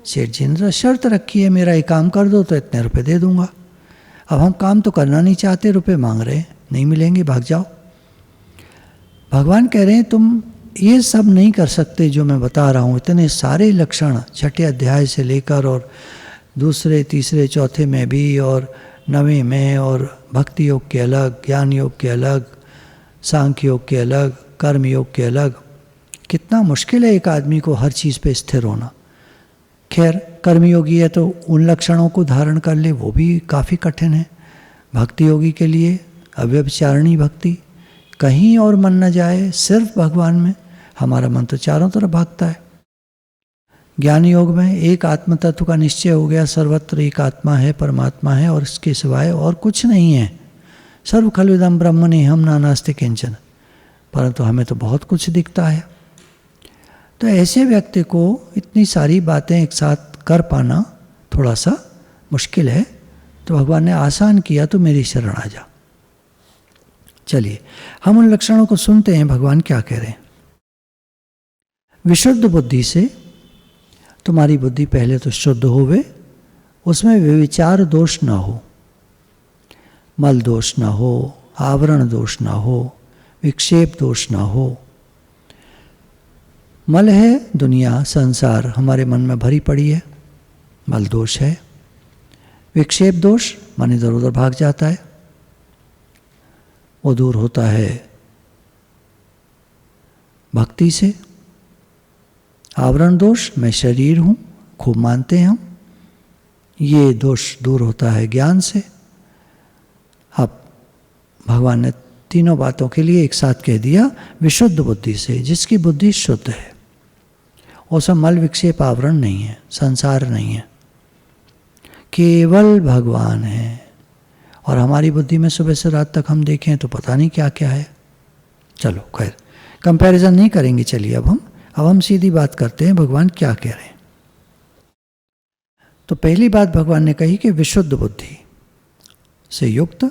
सेठ जी ने तो शर्त रखी है मेरा ये काम कर दो तो इतने रुपए दे दूंगा। अब हम काम तो करना नहीं चाहते, रुपए मांग रहे हैं, नहीं मिलेंगे, भाग जाओ। भगवान कह रहे हैं तुम ये सब नहीं कर सकते जो मैं बता रहा हूँ। इतने सारे लक्षण 6ठे अध्याय से लेकर और दूसरे तीसरे चौथे में भी और 9वें में, और भक्ति योग के अलग, ज्ञान योग के अलग, सांख्य योग के अलग, कर्म योग के अलग। कितना मुश्किल है एक आदमी को हर चीज़ पे स्थिर होना। खैर कर्मयोगी है तो उन लक्षणों को धारण कर ले, वो भी काफ़ी कठिन है। भक्ति योगी के लिए अव्यभिचारिणी भक्ति, कहीं और मन न जाए, सिर्फ भगवान में। हमारा मन तो चारों तरफ भागता है। ज्ञान योग में एक आत्म तत्व का निश्चय हो गया, सर्वत्र एक आत्मा है, परमात्मा है और इसके सिवाय और कुछ नहीं है। सर्व खलविदम ब्रह्मण्यहम नानास्ति किंचन, परंतु हमें तो बहुत कुछ दिखता है। तो ऐसे व्यक्ति को इतनी सारी बातें एक साथ कर पाना थोड़ा सा मुश्किल है, तो भगवान ने आसान किया, तो मेरी शरण आ जा। चलिए हम उन लक्षणों को सुनते हैं, भगवान क्या कह रहे हैं। विशुद्ध बुद्धि से, तुम्हारी बुद्धि पहले तो शुद्ध होवे, उसमें व्यभिचार दोष ना हो, मल दोष ना हो, आवरण दोष ना हो, विक्षेप दोष ना हो। मल है दुनिया, संसार हमारे मन में भरी पड़ी है, मल दोष है। विक्षेप दोष, मन इधर उधर भाग जाता है, वो दूर होता है भक्ति से। आवरण दोष, मैं शरीर हूँ, खूब मानते हैं हम, ये दोष दूर होता है ज्ञान से। अब भगवान ने तीनों बातों के लिए एक साथ कह दिया, विशुद्ध बुद्धि से, जिसकी बुद्धि शुद्ध है, उसमें मल विक्षेप आवरण नहीं है, संसार नहीं है, केवल भगवान है। और हमारी बुद्धि में सुबह से रात तक हम देखें तो पता नहीं क्या क्या है। चलो खैर कंपैरिजन नहीं करेंगे। चलिए अब हम सीधी बात करते हैं, भगवान क्या कह रहे हैं। तो पहली बात भगवान ने कही कि विशुद्ध बुद्धि से युक्त,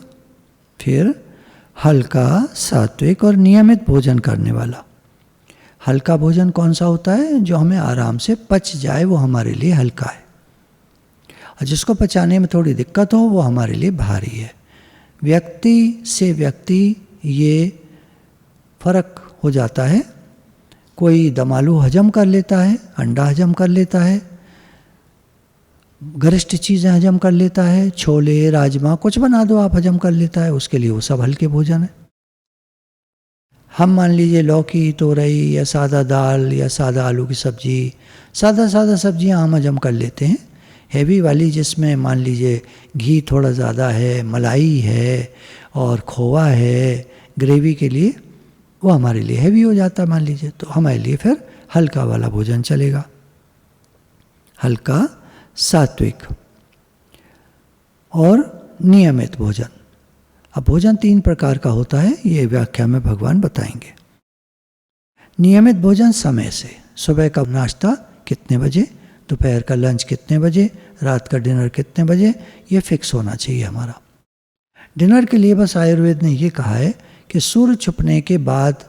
फिर हल्का, सात्विक और नियमित भोजन करने वाला। हल्का भोजन कौन सा होता है, जो हमें आराम से पच जाए, वो हमारे लिए हल्का है। और जिसको पचाने में थोड़ी दिक्कत हो, वो हमारे लिए भारी है। व्यक्ति से व्यक्ति ये फर्क हो जाता है। कोई दम आलू हजम कर लेता है, अंडा हजम कर लेता है, गरिष्ठ चीज़ें हजम कर लेता है, छोले राजमा कुछ बना दो आप, हजम कर लेता है, उसके लिए वो सब हल्के भोजन है। हम मान लीजिए लौकी, तोरई या सादा दाल या सादा आलू की सब्जी, सादा सब्जियां हम हजम कर लेते हैं। हैवी वाली जिसमें मान लीजिए घी थोड़ा ज़्यादा है, मलाई है और खोवा है ग्रेवी के लिए, वो हमारे लिए हैवी हो जाता है मान लीजिए, तो हमारे लिए फिर हल्का वाला भोजन चलेगा, हल्का सात्विक और नियमित भोजन। अब भोजन 3 प्रकार का होता है, ये व्याख्या में भगवान बताएंगे। नियमित भोजन समय से, सुबह का नाश्ता कितने बजे, दोपहर का लंच कितने बजे, रात का डिनर कितने बजे, ये फिक्स होना चाहिए हमारा। डिनर के लिए बस आयुर्वेद ने ये कहा है कि सूर्य छुपने के बाद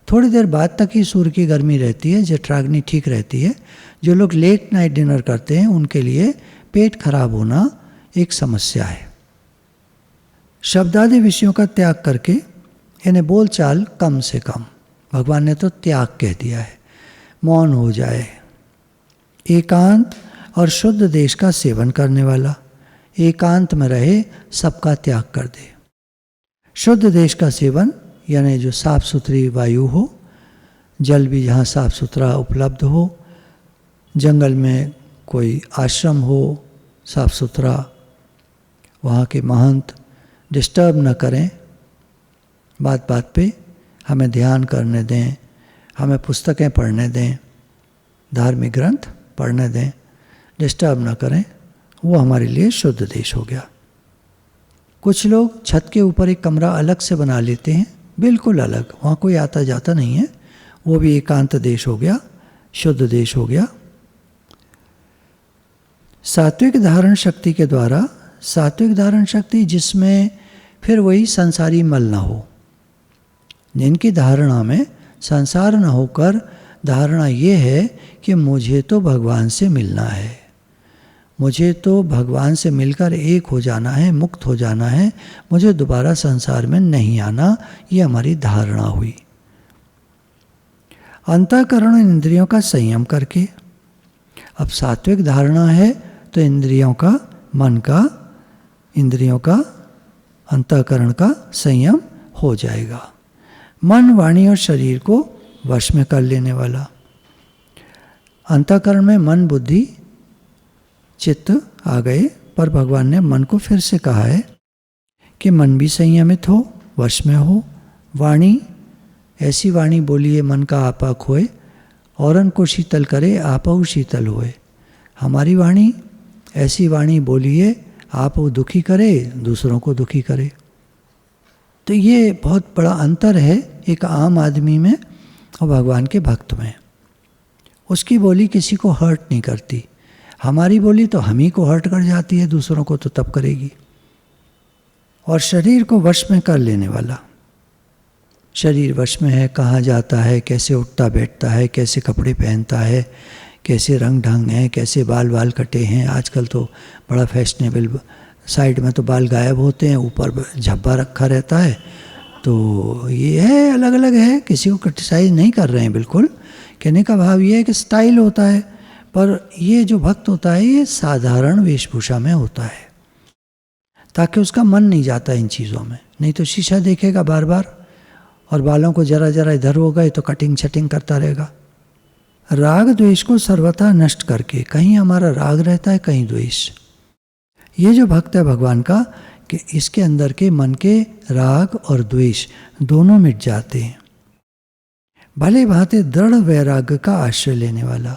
थोड़ी देर बाद तक ही सूर्य की गर्मी रहती है, जठराग्नि ठीक रहती है। जो लोग लेट नाइट डिनर करते हैं उनके लिए पेट खराब होना एक समस्या है। शब्दादि विषयों का त्याग करके इन्हें बोलचाल कम से कम, भगवान ने तो त्याग कह दिया है, मौन हो जाए। एकांत और शुद्ध देश का सेवन करने वाला एकांत में रहे, सबका त्याग कर दे। शुद्ध देश का सेवन यानी जो साफ सुथरी वायु हो, जल भी जहाँ साफ सुथरा उपलब्ध हो, जंगल में कोई आश्रम हो साफ सुथरा, वहाँ के महंत डिस्टर्ब न करें, बात बात पे हमें ध्यान करने दें, हमें पुस्तकें पढ़ने दें, धार्मिक ग्रंथ पढ़ने दें, डिस्टर्ब न करें, वो हमारे लिए शुद्ध देश हो गया। कुछ लोग छत के ऊपर एक कमरा अलग से बना लेते हैं बिल्कुल अलग, वहाँ कोई आता जाता नहीं है, वो भी एकांत देश हो गया, शुद्ध देश हो गया। सात्विक धारण शक्ति के द्वारा, सात्विक धारण शक्ति जिसमें फिर वही संसारी मल ना हो, जिनकी धारणा में संसार न होकर धारणा ये है कि मुझे तो भगवान से मिलना है, मुझे तो भगवान से मिलकर एक हो जाना है, मुक्त हो जाना है, मुझे दोबारा संसार में नहीं आना, ये हमारी धारणा हुई। अंतःकरण इंद्रियों का संयम करके, अब सात्विक धारणा है तो इंद्रियों का, मन का, इंद्रियों का, अंतःकरण का संयम हो जाएगा। मन, वाणी और शरीर को वश में कर लेने वाला। अंतःकरण में मन, बुद्धि, चित्त आ गए, पर भगवान ने मन को फिर से कहा है कि मन भी संयमित हो, वश में हो। वाणी, ऐसी वाणी बोलिए मन का आपा खोए, औरन को शीतल करे आपहु शीतल होए। हमारी वाणी, ऐसी वाणी बोलिए आप वो दुखी करे, दूसरों को दुखी करे। तो ये बहुत बड़ा अंतर है एक आम आदमी में और भगवान के भक्त में। उसकी बोली किसी को हर्ट नहीं करती, हमारी बोली तो हम ही को हर्ट कर जाती है, दूसरों को तो तब करेगी। और शरीर को वश में कर लेने वाला, शरीर वश में है, कहाँ जाता है, कैसे उठता बैठता है, कैसे कपड़े पहनता है, कैसे रंग ढंग है, कैसे बाल कटे हैं। आजकल तो बड़ा फैशनेबल, साइड में तो बाल गायब होते हैं, ऊपर झब्बा रखा रहता है। तो ये है, अलग अलग है, किसी को क्रिटिसाइज नहीं कर रहे हैं बिल्कुल। कहने का भाव ये है कि स्टाइल होता है, पर ये जो भक्त होता है ये साधारण वेशभूषा में होता है, ताकि उसका मन नहीं जाता इन चीज़ों में। नहीं तो शीशा देखेगा बार बार और बालों को जरा जरा इधर हो गए तो कटिंग छटिंग करता रहेगा। राग द्वेष को सर्वथा नष्ट करके, कहीं हमारा राग रहता है, कहीं द्वेष। ये जो भक्त है भगवान का, कि इसके अंदर के मन के राग और द्वेष दोनों मिट जाते हैं। भले भांति दृढ़ वैराग्य का आश्रय लेने वाला,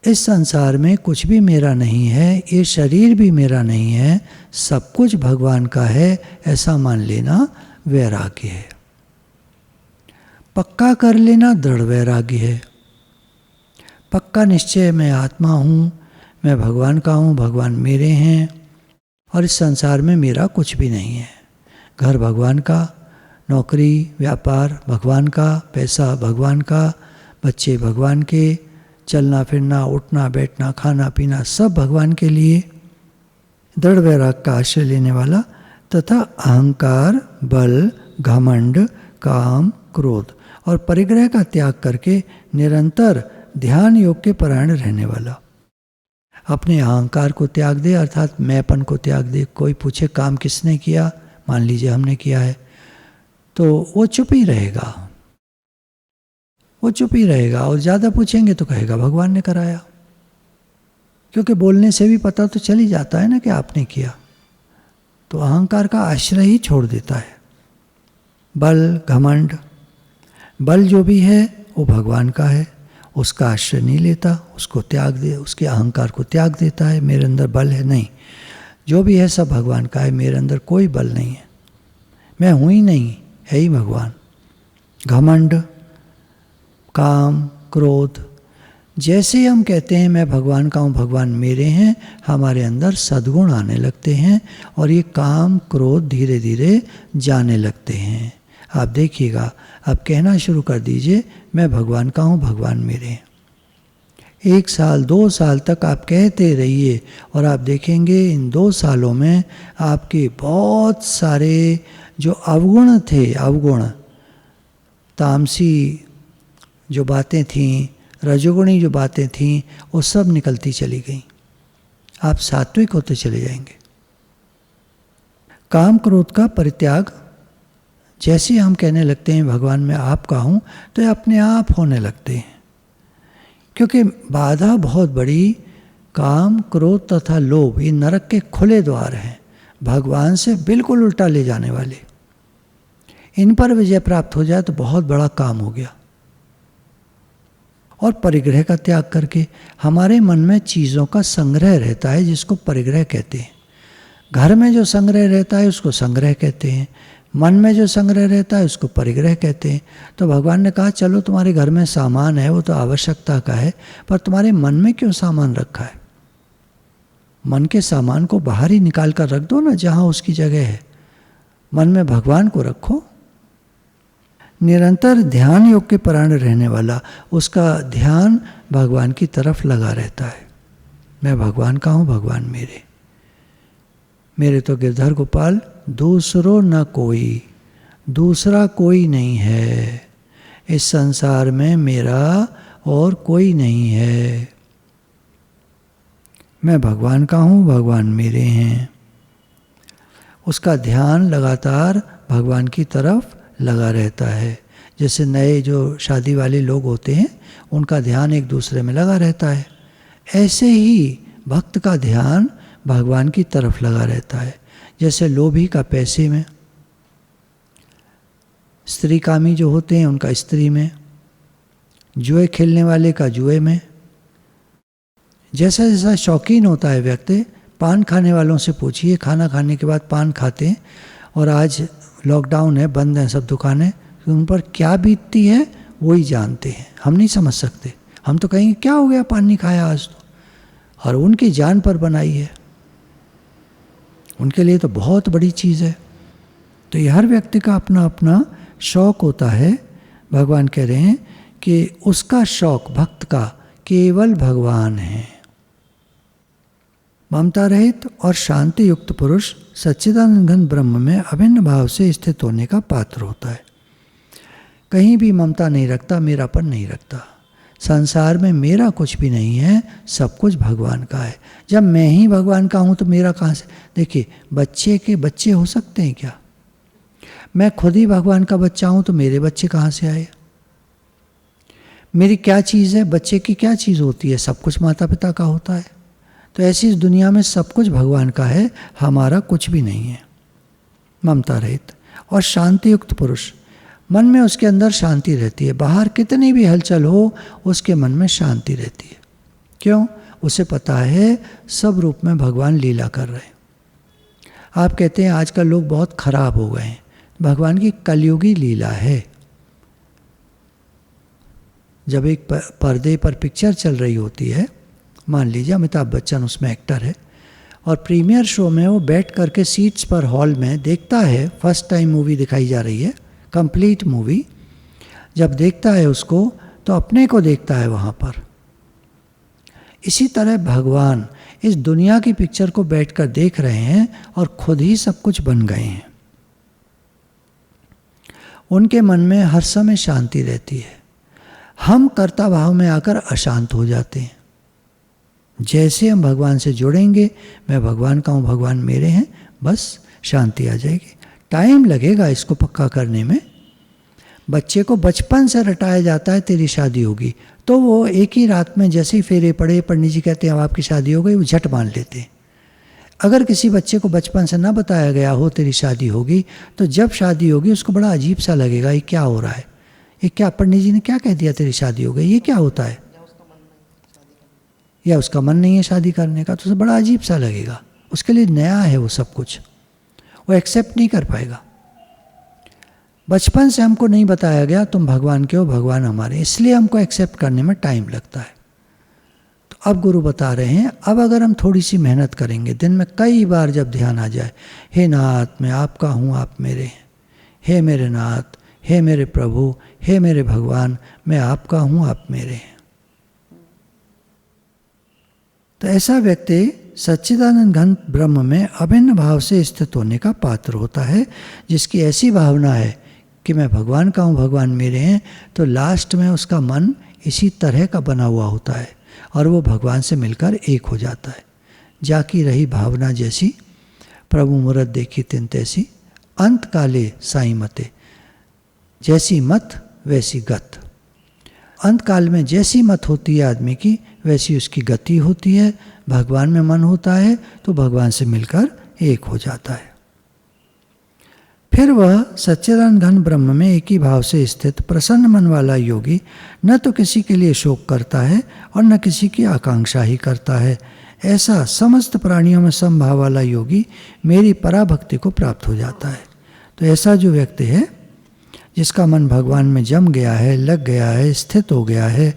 इस संसार में कुछ भी मेरा नहीं है, ये शरीर भी मेरा नहीं है, सब कुछ भगवान का है, ऐसा मान लेना वैराग्य है। पक्का कर लेना दृढ़ वैराग्य है। पक्का निश्चय मैं आत्मा हूँ, मैं भगवान का हूँ, भगवान मेरे हैं और इस संसार में मेरा कुछ भी नहीं है। घर भगवान का, नौकरी व्यापार भगवान का, पैसा भगवान का, बच्चे भगवान के, चलना फिरना उठना बैठना खाना पीना सब भगवान के लिए। दृढ़ वैराग का आश्रय लेने वाला तथा अहंकार, बल, घमंड, काम, क्रोध और परिग्रह का त्याग करके निरंतर ध्यान योग के परायण रहने वाला। अपने अहंकार को त्याग दे, अर्थात मैंपन को त्याग दे। कोई पूछे काम किसने किया, मान लीजिए हमने किया है, तो वो चुप ही रहेगा, वो चुप ही रहेगा। और ज़्यादा पूछेंगे तो कहेगा भगवान ने कराया, क्योंकि बोलने से भी पता तो चल ही जाता है ना कि आपने किया। तो अहंकार का आश्रय ही छोड़ देता है। बल, घमंड, बल जो भी है वो भगवान का है, उसका आश्रय नहीं लेता, उसको त्याग दे, उसके अहंकार को त्याग देता है। मेरे अंदर बल है, नहीं, जो भी है सब भगवान का है, मेरे अंदर कोई बल नहीं है, मैं हूँ ही नहीं, है ही भगवान। घमंड, काम, क्रोध, जैसे ही हम कहते हैं मैं भगवान का हूँ, भगवान मेरे हैं, हमारे अंदर सद्गुण आने लगते हैं और ये काम क्रोध धीरे धीरे जाने लगते हैं। आप देखिएगा, अब कहना शुरू कर दीजिए मैं भगवान का हूँ, भगवान मेरे हैं। 1 साल 2 साल तक आप कहते रहिए और आप देखेंगे इन 2 सालों में आपके बहुत सारे जो अवगुण थे, अवगुण तामसी जो बातें थीं, रजोगुणी जो बातें थीं, वो सब निकलती चली गईं। आप सात्विक होते चले जाएंगे। काम क्रोध का परित्याग, जैसे हम कहने लगते हैं भगवान मैं आपका हूँ, तो ये अपने आप होने लगते हैं। क्योंकि बाधा बहुत बड़ी, काम क्रोध तथा लोभ ये नरक के खुले द्वार हैं, भगवान से बिल्कुल उल्टा ले जाने वाले। इन पर विजय प्राप्त हो जाए तो बहुत बड़ा काम हो गया। और परिग्रह का त्याग करके, हमारे मन में चीज़ों का संग्रह रहता है जिसको परिग्रह कहते हैं। घर में जो संग्रह रहता है उसको संग्रह कहते हैं, मन में जो संग्रह रहता है उसको परिग्रह कहते हैं। तो भगवान ने कहा चलो तुम्हारे घर में सामान है वो तो आवश्यकता का है, पर तुम्हारे मन में क्यों सामान रखा है? मन के सामान को बाहर ही निकाल कर रख दो ना, जहाँ उसकी जगह है। मन में भगवान को रखो। निरंतर ध्यान योग के परायण रहने वाला, उसका ध्यान भगवान की तरफ लगा रहता है। मैं भगवान का हूँ, भगवान मेरे तो गिरधर गोपाल दूसरो न कोई, दूसरा कोई नहीं है इस संसार में, मेरा और कोई नहीं है। मैं भगवान का हूँ, भगवान मेरे हैं। उसका ध्यान लगातार भगवान की तरफ लगा रहता है। जैसे नए जो शादी वाले लोग होते हैं उनका ध्यान एक दूसरे में लगा रहता है, ऐसे ही भक्त का ध्यान भगवान की तरफ लगा रहता है। जैसे लोभी का पैसे में, स्त्री कामी जो होते हैं उनका स्त्री में, जुए खेलने वाले का जुए में। जैसा जैसा शौकीन होता है व्यक्ति, पान खाने वालों से पूछिए, खाना खाने के बाद पान खाते हैं और आज लॉकडाउन है, बंद हैं सब दुकानें, तो उन पर क्या बीतती है वो ही जानते हैं। हम नहीं समझ सकते, हम तो कहेंगे क्या हो गया, पान नहीं खाया आज तो, और उनकी जान पर बनाई है, उनके लिए तो बहुत बड़ी चीज़ है। तो ये हर व्यक्ति का अपना अपना शौक़ होता है। भगवान कह रहे हैं कि उसका शौक़ भक्त का केवल भगवान है। ममता रहित और शांति युक्त पुरुष सच्चिदानंद घन ब्रह्म में अभिन्न भाव से स्थित होने का पात्र होता है। कहीं भी ममता नहीं रखता, मेरापन नहीं रखता। संसार में मेरा कुछ भी नहीं है, सब कुछ भगवान का है। जब मैं ही भगवान का हूँ तो मेरा कहाँ से? देखिए, बच्चे के बच्चे हो सकते हैं क्या? मैं खुद ही भगवान का बच्चा हूँ तो मेरे बच्चे कहाँ से आए? मेरी क्या चीज़ है? बच्चे की क्या चीज़ होती है? सब कुछ माता पिता का होता है। तो ऐसी इस दुनिया में सब कुछ भगवान का है, हमारा कुछ भी नहीं है। ममता रहित और शांति युक्त पुरुष, मन में उसके अंदर शांति रहती है। बाहर कितनी भी हलचल हो उसके मन में शांति रहती है। क्यों? उसे पता है सब रूप में भगवान लीला कर रहे हैं। आप कहते हैं आजकल लोग बहुत खराब हो गए हैं, भगवान की कलयुगी लीला है। जब एक पर्दे पर पिक्चर चल रही होती है, मान लीजिए अमिताभ बच्चन उसमें एक्टर है, और प्रीमियर शो में वो बैठ करके सीट्स पर हॉल में देखता है, फर्स्ट टाइम मूवी दिखाई जा रही है, कंप्लीट मूवी, जब देखता है उसको तो अपने को देखता है वहाँ पर। इसी तरह भगवान इस दुनिया की पिक्चर को बैठकर देख रहे हैं और खुद ही सब कुछ बन गए हैं। उनके मन में हर समय शांति रहती है। हम कर्ता भाव में आकर अशांत हो जाते हैं। जैसे हम भगवान से जुड़ेंगे, मैं भगवान का हूँ, भगवान मेरे हैं, बस शांति आ जाएगी। टाइम लगेगा इसको पक्का करने में। बच्चे को बचपन से रटाया जाता है तेरी शादी होगी, तो वो एक ही रात में जैसे ही फेरे पड़े, पंडित जी कहते हैं अब आपकी शादी हो गई, वो झट मान लेते हैं। अगर किसी बच्चे को बचपन से ना बताया गया हो तेरी शादी होगी, तो जब शादी होगी उसको बड़ा अजीब सा लगेगा, ये क्या हो रहा है, ये क्या पंडित जी ने क्या कह दिया तेरी शादी हो गई, ये क्या होता है, या उसका मन नहीं है शादी करने का, तो उसे बड़ा अजीब सा लगेगा। उसके लिए नया है वो सब कुछ, वो एक्सेप्ट नहीं कर पाएगा। बचपन से हमको नहीं बताया गया तुम भगवान के हो, भगवान हमारे, इसलिए हमको एक्सेप्ट करने में टाइम लगता है। तो अब गुरु बता रहे हैं, अब अगर हम थोड़ी सी मेहनत करेंगे, दिन में कई बार जब ध्यान आ जाए, हे नाथ मैं आपका हूँ, आप मेरे हैं, हे मेरे नाथ, हे मेरे प्रभु, हे मेरे भगवान, मैं आपका हूँ, आप मेरे हैं। तो ऐसा व्यक्ति सच्चिदानंद घन ब्रह्म में अभिन्न भाव से स्थित होने का पात्र होता है। जिसकी ऐसी भावना है कि मैं भगवान का हूँ, भगवान मेरे हैं, तो लास्ट में उसका मन इसी तरह का बना हुआ होता है और वो भगवान से मिलकर एक हो जाता है। जाकी रही भावना जैसी, प्रभु मूरत देखी तिन तैसी, अंत काले साई मते, जैसी मत वैसी गत। अंत काल में जैसी मत होती है आदमी की, वैसी उसकी गति होती है। भगवान में मन होता है तो भगवान से मिलकर एक हो जाता है। फिर वह सच्चिदानंद घन ब्रह्म में एक ही भाव से स्थित प्रसन्न मन वाला योगी न तो किसी के लिए शोक करता है और न किसी की आकांक्षा ही करता है। ऐसा समस्त प्राणियों में समभाव वाला योगी मेरी पराभक्ति को प्राप्त हो जाता है। तो ऐसा जो व्यक्ति है जिसका मन भगवान में जम गया है, लग गया है, स्थित हो गया है,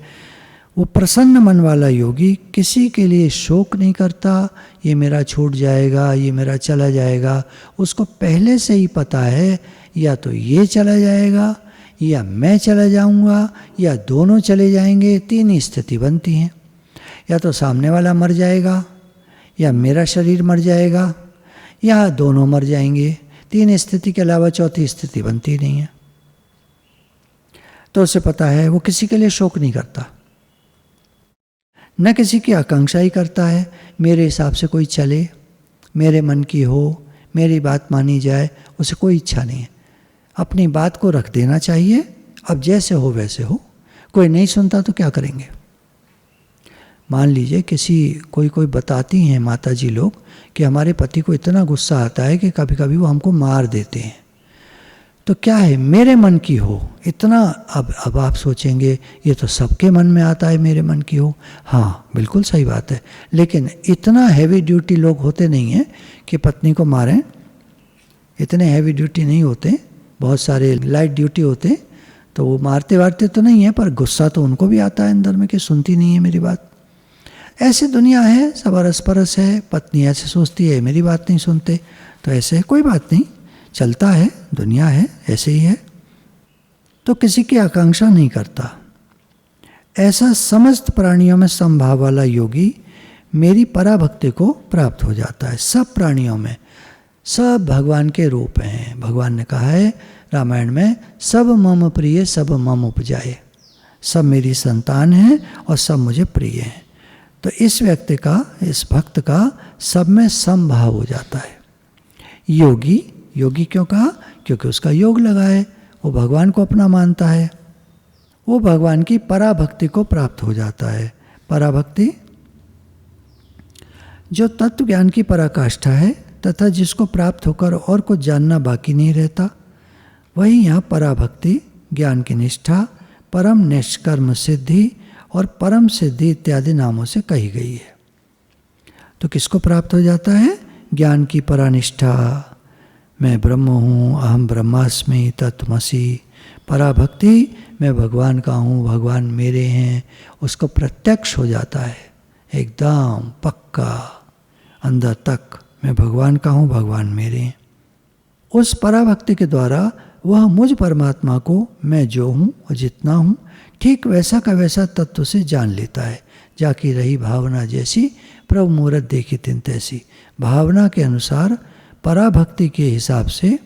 वो प्रसन्न मन वाला योगी किसी के लिए शोक नहीं करता, ये मेरा छूट जाएगा, ये मेरा चला जाएगा। उसको पहले से ही पता है या तो ये चला जाएगा या मैं चला जाऊंगा या दोनों चले जाएंगे। तीन ही स्थिति बनती हैं, या तो सामने वाला मर जाएगा या मेरा शरीर मर जाएगा या दोनों मर जाएंगे। तीन स्थिति के अलावा चौथी स्थिति बनती नहीं है। तो उसे पता है, वो किसी के लिए शोक नहीं करता, न किसी की आकांक्षा ही करता है मेरे हिसाब से कोई चले, मेरे मन की हो, मेरी बात मानी जाए, उसे कोई इच्छा नहीं है। अपनी बात को रख देना चाहिए, अब जैसे हो वैसे हो। कोई नहीं सुनता तो क्या करेंगे। मान लीजिए कोई बताती हैं माता जी लोग कि हमारे पति को इतना गुस्सा आता है कि कभी कभी वो हमको मार देते हैं। तो क्या है, मेरे मन की हो इतना। अब आप सोचेंगे ये तो सबके मन में आता है मेरे मन की हो। हाँ, बिल्कुल सही बात है, लेकिन इतना हैवी ड्यूटी लोग होते नहीं हैं कि पत्नी को मारें। इतने हैवी ड्यूटी नहीं होते, बहुत सारे लाइट ड्यूटी होते, तो वो मारते वारते तो नहीं है, पर गुस्सा तो उनको भी आता है अंदर में कि सुनती नहीं है मेरी बात। ऐसी दुनिया है, सब अरस परस है। पत्नी ऐसे सोचती है मेरी बात नहीं सुनते, तो ऐसे है, कोई बात नहीं, चलता है, दुनिया है, ऐसे ही है। तो किसी की आकांक्षा नहीं करता। ऐसा समस्त प्राणियों में समभाव वाला योगी मेरी पराभक्ति को प्राप्त हो जाता है। सब प्राणियों में सब भगवान के रूप हैं। भगवान ने कहा है रामायण में, सब मम प्रिय सब मम उपजाए। सब मेरी संतान हैं और सब मुझे प्रिय हैं। तो इस व्यक्ति का, इस भक्त का सब में समभाव हो जाता है। योगी क्यों कहा? क्योंकि उसका योग लगा है, वो भगवान को अपना मानता है, वो भगवान की पराभक्ति को प्राप्त हो जाता है। पराभक्ति जो तत्व ज्ञान की पराकाष्ठा है तथा जिसको प्राप्त होकर और कुछ जानना बाकी नहीं रहता, वही यहाँ पराभक्ति, ज्ञान की निष्ठा, परम निष्कर्म सिद्धि और परम सिद्धि इत्यादि नामों से कही गई है। तो किसको प्राप्त हो जाता है? ज्ञान की परानिष्ठा, मैं ब्रह्म हूँ, अहम ब्रह्मास्मि तत्त्वमसि। पराभक्ति, मैं भगवान का हूँ, भगवान मेरे हैं, उसको प्रत्यक्ष हो जाता है एकदम पक्का, अंदर तक मैं भगवान का हूँ, भगवान मेरे हैं। उस पराभक्ति के द्वारा वह मुझ परमात्मा को मैं जो हूँ और जितना हूँ ठीक वैसा का वैसा तत्व से जान लेता है। जाकी रही भावना जैसी, प्रभु मूरत देखी तिन तैसी। भावना के अनुसार, पराभक्ति के हिसाब से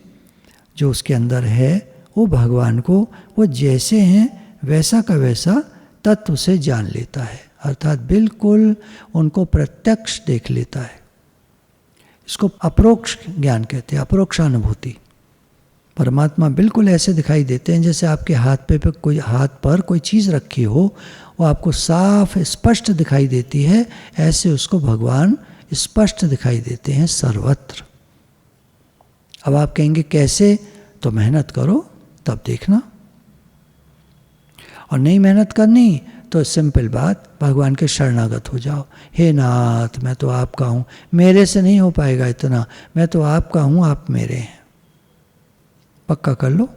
जो उसके अंदर है, वो भगवान को वो जैसे हैं वैसा का वैसा तत्व से जान लेता है, अर्थात बिल्कुल उनको प्रत्यक्ष देख लेता है। इसको अपरोक्ष ज्ञान कहते हैं, अपरोक्षानुभूति। परमात्मा बिल्कुल ऐसे दिखाई देते हैं जैसे आपके हाथ पर कोई चीज़ रखी हो, वो आपको साफ स्पष्ट दिखाई देती है, ऐसे उसको भगवान स्पष्ट दिखाई देते हैं सर्वत्र। अब आप कहेंगे कैसे? तो मेहनत करो तब देखना, और नहीं मेहनत करनी तो सिंपल बात, भगवान के शरणागत हो जाओ। हे नाथ, मैं तो आपका हूँ, मेरे से नहीं हो पाएगा इतना, मैं तो आपका हूँ, आप मेरे हैं। पक्का कर लो,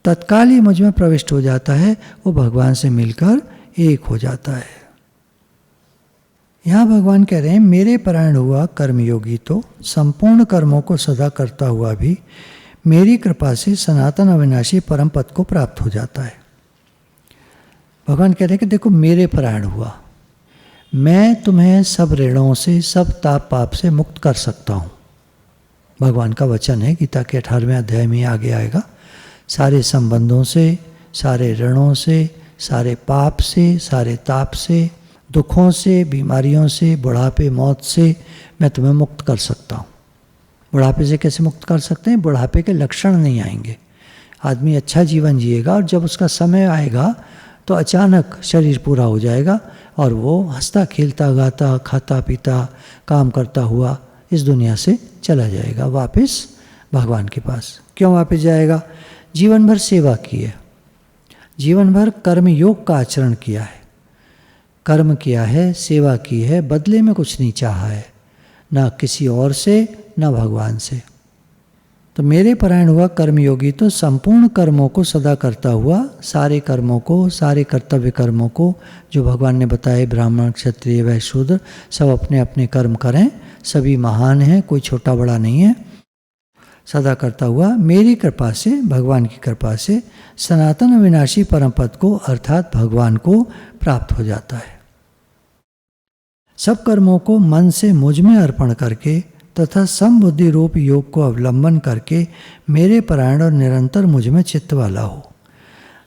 तत्काल ही मुझ में प्रविष्ट हो जाता है, वो भगवान से मिलकर एक हो जाता है। यहाँ भगवान कह रहे हैं, मेरे परायण हुआ कर्मयोगी तो संपूर्ण कर्मों को सदा करता हुआ भी मेरी कृपा से सनातन अविनाशी परम पद को प्राप्त हो जाता है। भगवान कह रहे हैं कि देखो, मेरे परायण हुआ, मैं तुम्हें सब ऋणों से, सब ताप पाप से मुक्त कर सकता हूँ। भगवान का वचन है, गीता के 18वें अध्याय में आगे आएगा। सारे संबंधों से, सारे ऋणों से, सारे पाप से, सारे ताप से, दुखों से, बीमारियों से, बुढ़ापे, मौत से मैं तुम्हें मुक्त कर सकता हूँ। बुढ़ापे से कैसे मुक्त कर सकते हैं? बुढ़ापे के लक्षण नहीं आएंगे, आदमी अच्छा जीवन जिएगा, और जब उसका समय आएगा तो अचानक शरीर पूरा हो जाएगा और वो हंसता खेलता गाता खाता पीता काम करता हुआ इस दुनिया से चला जाएगा वापस भगवान के पास। क्यों वापस जाएगा? जीवन भर सेवा की है, जीवन भर कर्म योग का आचरण किया है, कर्म किया है, सेवा की है, बदले में कुछ नहीं चाहा है, ना किसी और से ना भगवान से। तो मेरे परायण हुआ कर्मयोगी तो संपूर्ण कर्मों को सदा करता हुआ, सारे कर्मों को, सारे कर्तव्य कर्मों को जो भगवान ने बताए, ब्राह्मण क्षत्रिय वैश्य शूद्र सब अपने अपने कर्म करें, सभी महान हैं, कोई छोटा बड़ा नहीं है, सदा करता हुआ मेरी कृपा से, भगवान की कृपा से सनातन अविनाशी परम पद को अर्थात भगवान को प्राप्त हो जाता है। सब कर्मों को मन से मुझ में अर्पण करके तथा समबुद्धि रूप योग को अवलंबन करके मेरे परायण और निरंतर मुझ में चित्त वाला हो।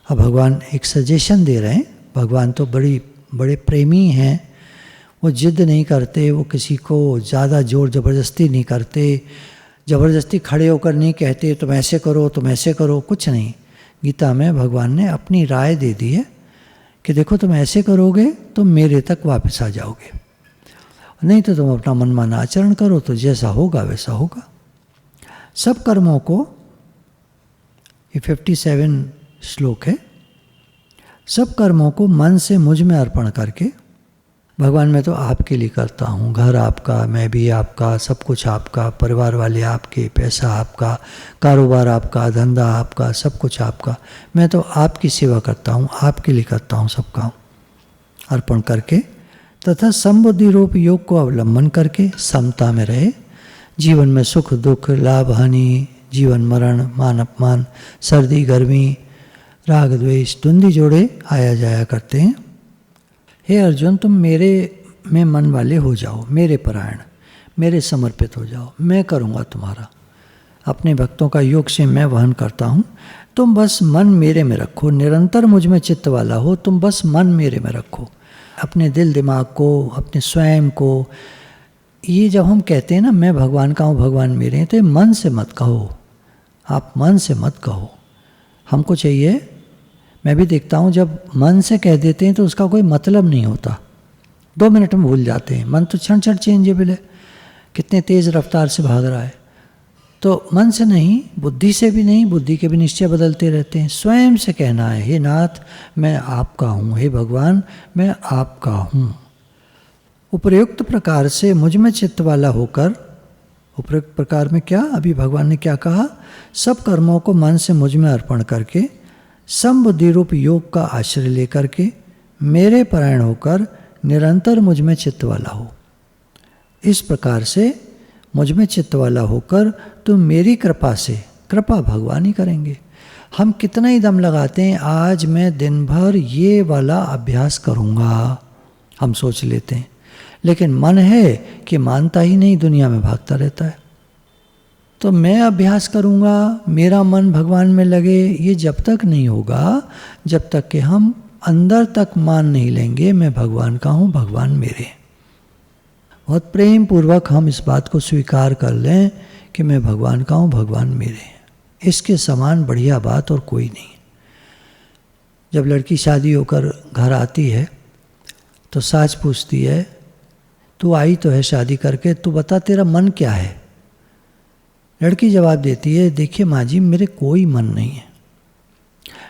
अब भगवान एक सजेशन दे रहे हैं। भगवान तो बड़े प्रेमी हैं, वो जिद नहीं करते, वो किसी को ज़्यादा जोर ज़बरदस्ती नहीं करते, ज़बरदस्ती खड़े होकर नहीं कहते तुम ऐसे करो तुम ऐसे करो, कुछ नहीं। गीता में भगवान ने अपनी राय दे दी है कि देखो तुम ऐसे करोगे तो मेरे तक वापस आ जाओगे, नहीं तो तुम अपना मनमाना आचरण करो तो जैसा होगा वैसा होगा। सब कर्मों को, ये 57 श्लोक है, सब कर्मों को मन से मुझ में अर्पण करके, भगवान मैं तो आपके लिए करता हूँ, घर आपका, मैं भी आपका, सब कुछ आपका, परिवार वाले आपके, पैसा आपका, कारोबार आपका, धंधा आपका, सब कुछ आपका, मैं तो आपकी सेवा करता हूँ, आपके लिए करता हूँ सब काम अर्पण करके, तथा समबुद्धि रूप योग को अवलंबन करके समता में रहे। जीवन में सुख दुख, लाभ हानि, जीवन मरण, मान अपमान, सर्दी गर्मी, राग द्वेष, द्वंद्वी जोड़े आया जाया करते हैं। हे अर्जुन तुम मेरे में मन वाले हो जाओ, मेरे परायण, मेरे समर्पित हो जाओ, मैं करूँगा तुम्हारा, अपने भक्तों का योग से मैं वहन करता हूँ, तुम बस मन मेरे में रखो, निरंतर मुझ में चित्त वाला हो, तुम बस मन मेरे में रखो, अपने दिल दिमाग को, अपने स्वयं को। ये जब हम कहते हैं ना मैं भगवान का हूँ भगवान मेरे हैं, तो मन से मत कहो, आप मन से मत कहो। हमको चाहिए, मैं भी देखता हूँ जब मन से कह देते हैं तो उसका कोई मतलब नहीं होता, 2 मिनट में भूल जाते हैं। मन तो क्षण क्षण चेंजेबल है, कितने तेज़ रफ्तार से भाग रहा है। तो मन से नहीं, बुद्धि से भी नहीं, बुद्धि के भी निश्चय बदलते रहते हैं। स्वयं से कहना है, हे नाथ मैं आपका हूँ, हे भगवान मैं आपका हूँ। उपयुक्त प्रकार से मुझ में चित्त वाला होकर, उपयुक्त प्रकार में क्या, अभी भगवान ने क्या कहा, सब कर्मों को मन से मुझ में अर्पण करके, समबुद्धि रूप योग का आश्रय लेकर के मेरे परायण होकर निरंतर मुझ में चित्त वाला हो। इस प्रकार से मुझ में चित्त वाला होकर तुम मेरी कृपा से, कृपा भगवान ही करेंगे। हम कितना ही दम लगाते हैं, आज मैं दिन भर ये वाला अभ्यास करूँगा, हम सोच लेते हैं, लेकिन मन है कि मानता ही नहीं, दुनिया में भागता रहता है। तो मैं अभ्यास करूँगा, मेरा मन भगवान में लगे, ये जब तक नहीं होगा जब तक कि हम अंदर तक मान नहीं लेंगे मैं भगवान का हूँ, भगवान मेरे। बहुत प्रेम पूर्वक हम इस बात को स्वीकार कर लें कि मैं भगवान का हूँ, भगवान मेरे। इसके समान बढ़िया बात और कोई नहीं। जब लड़की शादी होकर घर आती है तो सास पूछती है, तू आई तो है शादी करके, तू बता तेरा मन क्या है। लड़की जवाब देती है, देखिए माँ जी मेरे कोई मन नहीं है।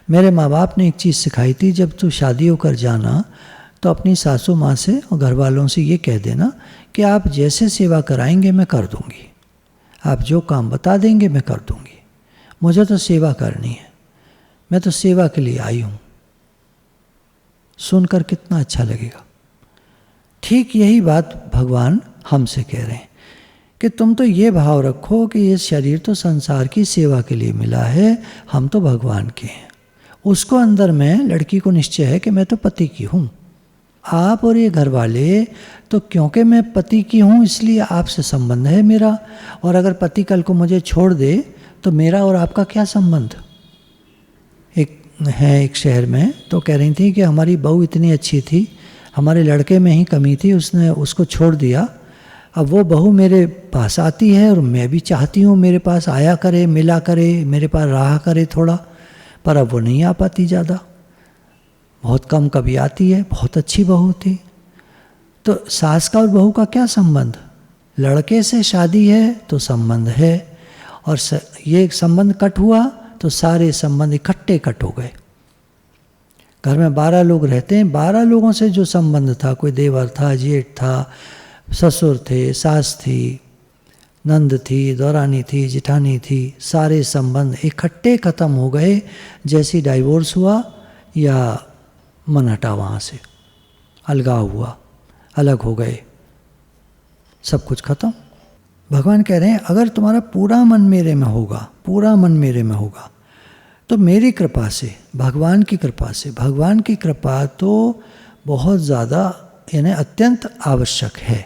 मेरे माँ बाप ने एक चीज़ सिखाई थी, जब तू शादी होकर जाना तो अपनी सासू माँ से और घर वालों से ये कह देना कि आप जैसे सेवा कराएंगे मैं कर दूंगी, आप जो काम बता देंगे मैं कर दूंगी, मुझे तो सेवा करनी है, मैं तो सेवा के लिए आई हूँ। सुनकर कितना अच्छा लगेगा। ठीक यही बात भगवान हमसे कह रहे हैं कि तुम तो ये भाव रखो कि ये शरीर तो संसार की सेवा के लिए मिला है, हम तो भगवान के हैं। उसको अंदर में लड़की को निश्चय है कि मैं तो पति की हूँ। आप और ये घर वाले तो क्योंकि मैं पति की हूँ इसलिए आपसे संबंध है मेरा, और अगर पति कल को मुझे छोड़ दे तो मेरा और आपका क्या संबंध। एक शहर में तो कह रही थी कि हमारी बहू इतनी अच्छी थी, हमारे लड़के में ही कमी थी, उसने उसको छोड़ दिया, अब वो बहू मेरे पास आती है और मैं भी चाहती हूँ मेरे पास आया करे, मिला करे, मेरे पास रहा करे थोड़ा, पर अब वो नहीं आ पाती ज़्यादा, बहुत कम कभी आती है। बहुत अच्छी बहू थी। तो सास का और बहू का क्या संबंध, लड़के से शादी है तो संबंध है, और ये संबंध कट हुआ तो सारे संबंध इकट्ठे कट हो गए। घर में 12 लोग रहते हैं, 12 लोगों से जो संबंध था, कोई देवर था, जेठ था, ससुर थे, सास थी, नंद थी, दौरानी थी, जिठानी थी, सारे संबंध इकट्ठे ख़त्म हो गए, जैसी डाइवोर्स हुआ या मन हटा वहाँ से, अलगाव हुआ, अलग हो गए, सब कुछ खत्म। भगवान कह रहे हैं अगर तुम्हारा पूरा मन मेरे में होगा, पूरा मन मेरे में होगा, तो मेरी कृपा से, भगवान की कृपा से, भगवान की कृपा तो बहुत ज़्यादा यानी अत्यंत आवश्यक है,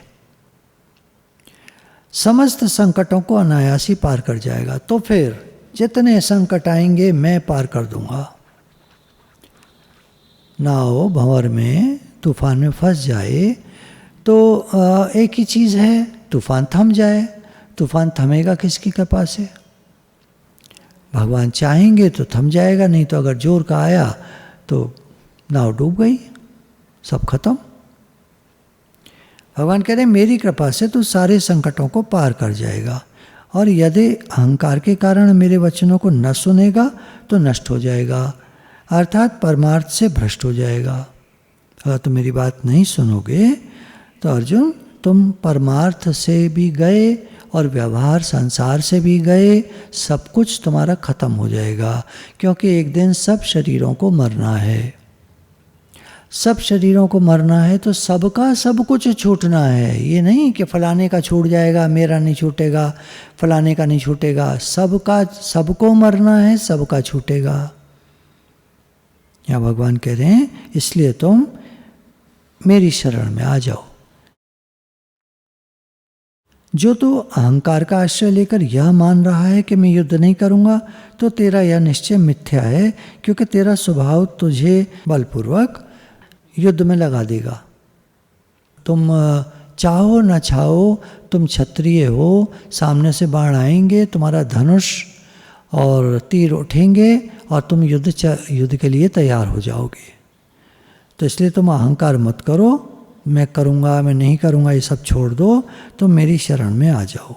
समस्त संकटों को अनायासी पार कर जाएगा। तो फिर जितने संकट आएंगे मैं पार कर दूंगा। नाव भंवर में तूफान में फंस जाए तो एक ही चीज़ है, तूफान थम जाए। तूफान थमेगा किसकी कृपा से? भगवान चाहेंगे तो थम जाएगा, नहीं तो अगर जोर का आया तो नाव डूब गई, सब खत्म। भगवान कह रहे हैं मेरी कृपा से तू सारे संकटों को पार कर जाएगा, और यदि अहंकार के कारण मेरे वचनों को न सुनेगा तो नष्ट हो जाएगा, अर्थात परमार्थ से भ्रष्ट हो जाएगा। अगर तुम मेरी बात नहीं सुनोगे तो अर्जुन तुम परमार्थ से भी गए और व्यवहार संसार से भी गए, सब कुछ तुम्हारा खत्म हो जाएगा, क्योंकि एक दिन सब शरीरों को मरना है। सब शरीरों को मरना है तो सबका सब कुछ छूटना है। ये नहीं कि फलाने का छूट जाएगा, मेरा नहीं छूटेगा, फलाने का नहीं छूटेगा, सबका, सबको मरना है, सबका छूटेगा। यहाँ भगवान कह रहे हैं इसलिए तुम मेरी शरण में आ जाओ। जो तू अहंकार का आश्रय लेकर यह मान रहा है कि मैं युद्ध नहीं करूंगा, तो तेरा यह निश्चय मिथ्या है, क्योंकि तेरा स्वभाव तुझे बलपूर्वक युद्ध में लगा देगा। तुम चाहो न चाहो, तुम क्षत्रिय हो, सामने से बाण आएंगे, तुम्हारा धनुष और तीर उठेंगे और तुम युद्ध के लिए तैयार हो जाओगे। तो इसलिए तुम अहंकार मत करो, मैं करूँगा, मैं नहीं करूँगा, ये सब छोड़ दो, तुम मेरी शरण में आ जाओ।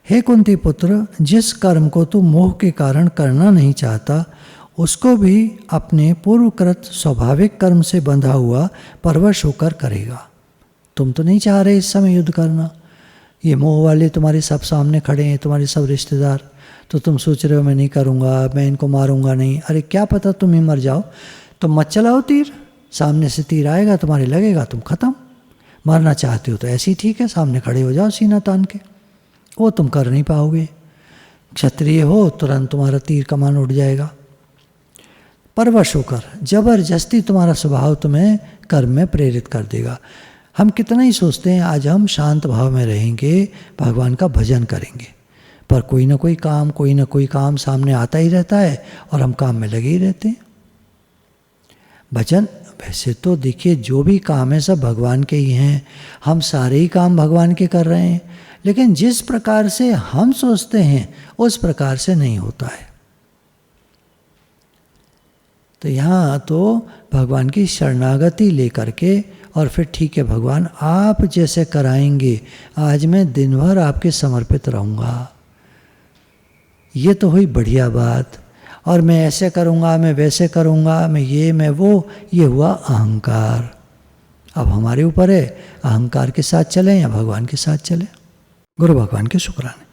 हे कुंती पुत्र, जिस कर्म को तू मोह के कारण करना नहीं चाहता, उसको भी अपने पूर्वकृत स्वाभाविक कर्म से बंधा हुआ परवश होकर करेगा। तुम तो नहीं चाह रहे इस समय युद्ध करना, ये मोह वाले तुम्हारे सब सामने खड़े हैं, तुम्हारे सब रिश्तेदार, तो तुम सोच रहे हो मैं नहीं करूँगा, मैं इनको मारूंगा नहीं। अरे क्या पता तुम ही मर जाओ, तुम मत चलाओ तीर, सामने से तीर आएगा, तुम्हारे लगेगा, तुम खत्म। मरना चाहते हो तो ऐसे ही ठीक है, सामने खड़े हो जाओ सीना तान के, वो तुम कर नहीं पाओगे। क्षत्रिय हो तुरंत तुम्हारा तीर कमान उठ जाएगा। परवश होकर जबरदस्ती तुम्हारा स्वभाव तुम्हें कर्म में प्रेरित कर देगा। हम कितना ही सोचते हैं आज हम शांत भाव में रहेंगे, भगवान का भजन करेंगे, पर कोई ना कोई काम सामने आता ही रहता है और हम काम में लगे ही रहते हैं। भजन वैसे तो देखिए जो भी काम है सब भगवान के ही हैं, हम सारे ही काम भगवान के कर रहे हैं, लेकिन जिस प्रकार से हम सोचते हैं उस प्रकार से नहीं होता है। तो यहाँ तो भगवान की शरणागति लेकर के और फिर ठीक है भगवान आप जैसे कराएंगे, आज मैं दिन भर आपके समर्पित रहूँगा, ये तो हुई बढ़िया बात। और मैं ऐसे करूँगा, मैं वैसे करूँगा, मैं ये मैं वो, ये हुआ अहंकार। अब हमारे ऊपर है अहंकार के साथ चलें या भगवान के साथ चलें। गुरु भगवान के शुक्राने।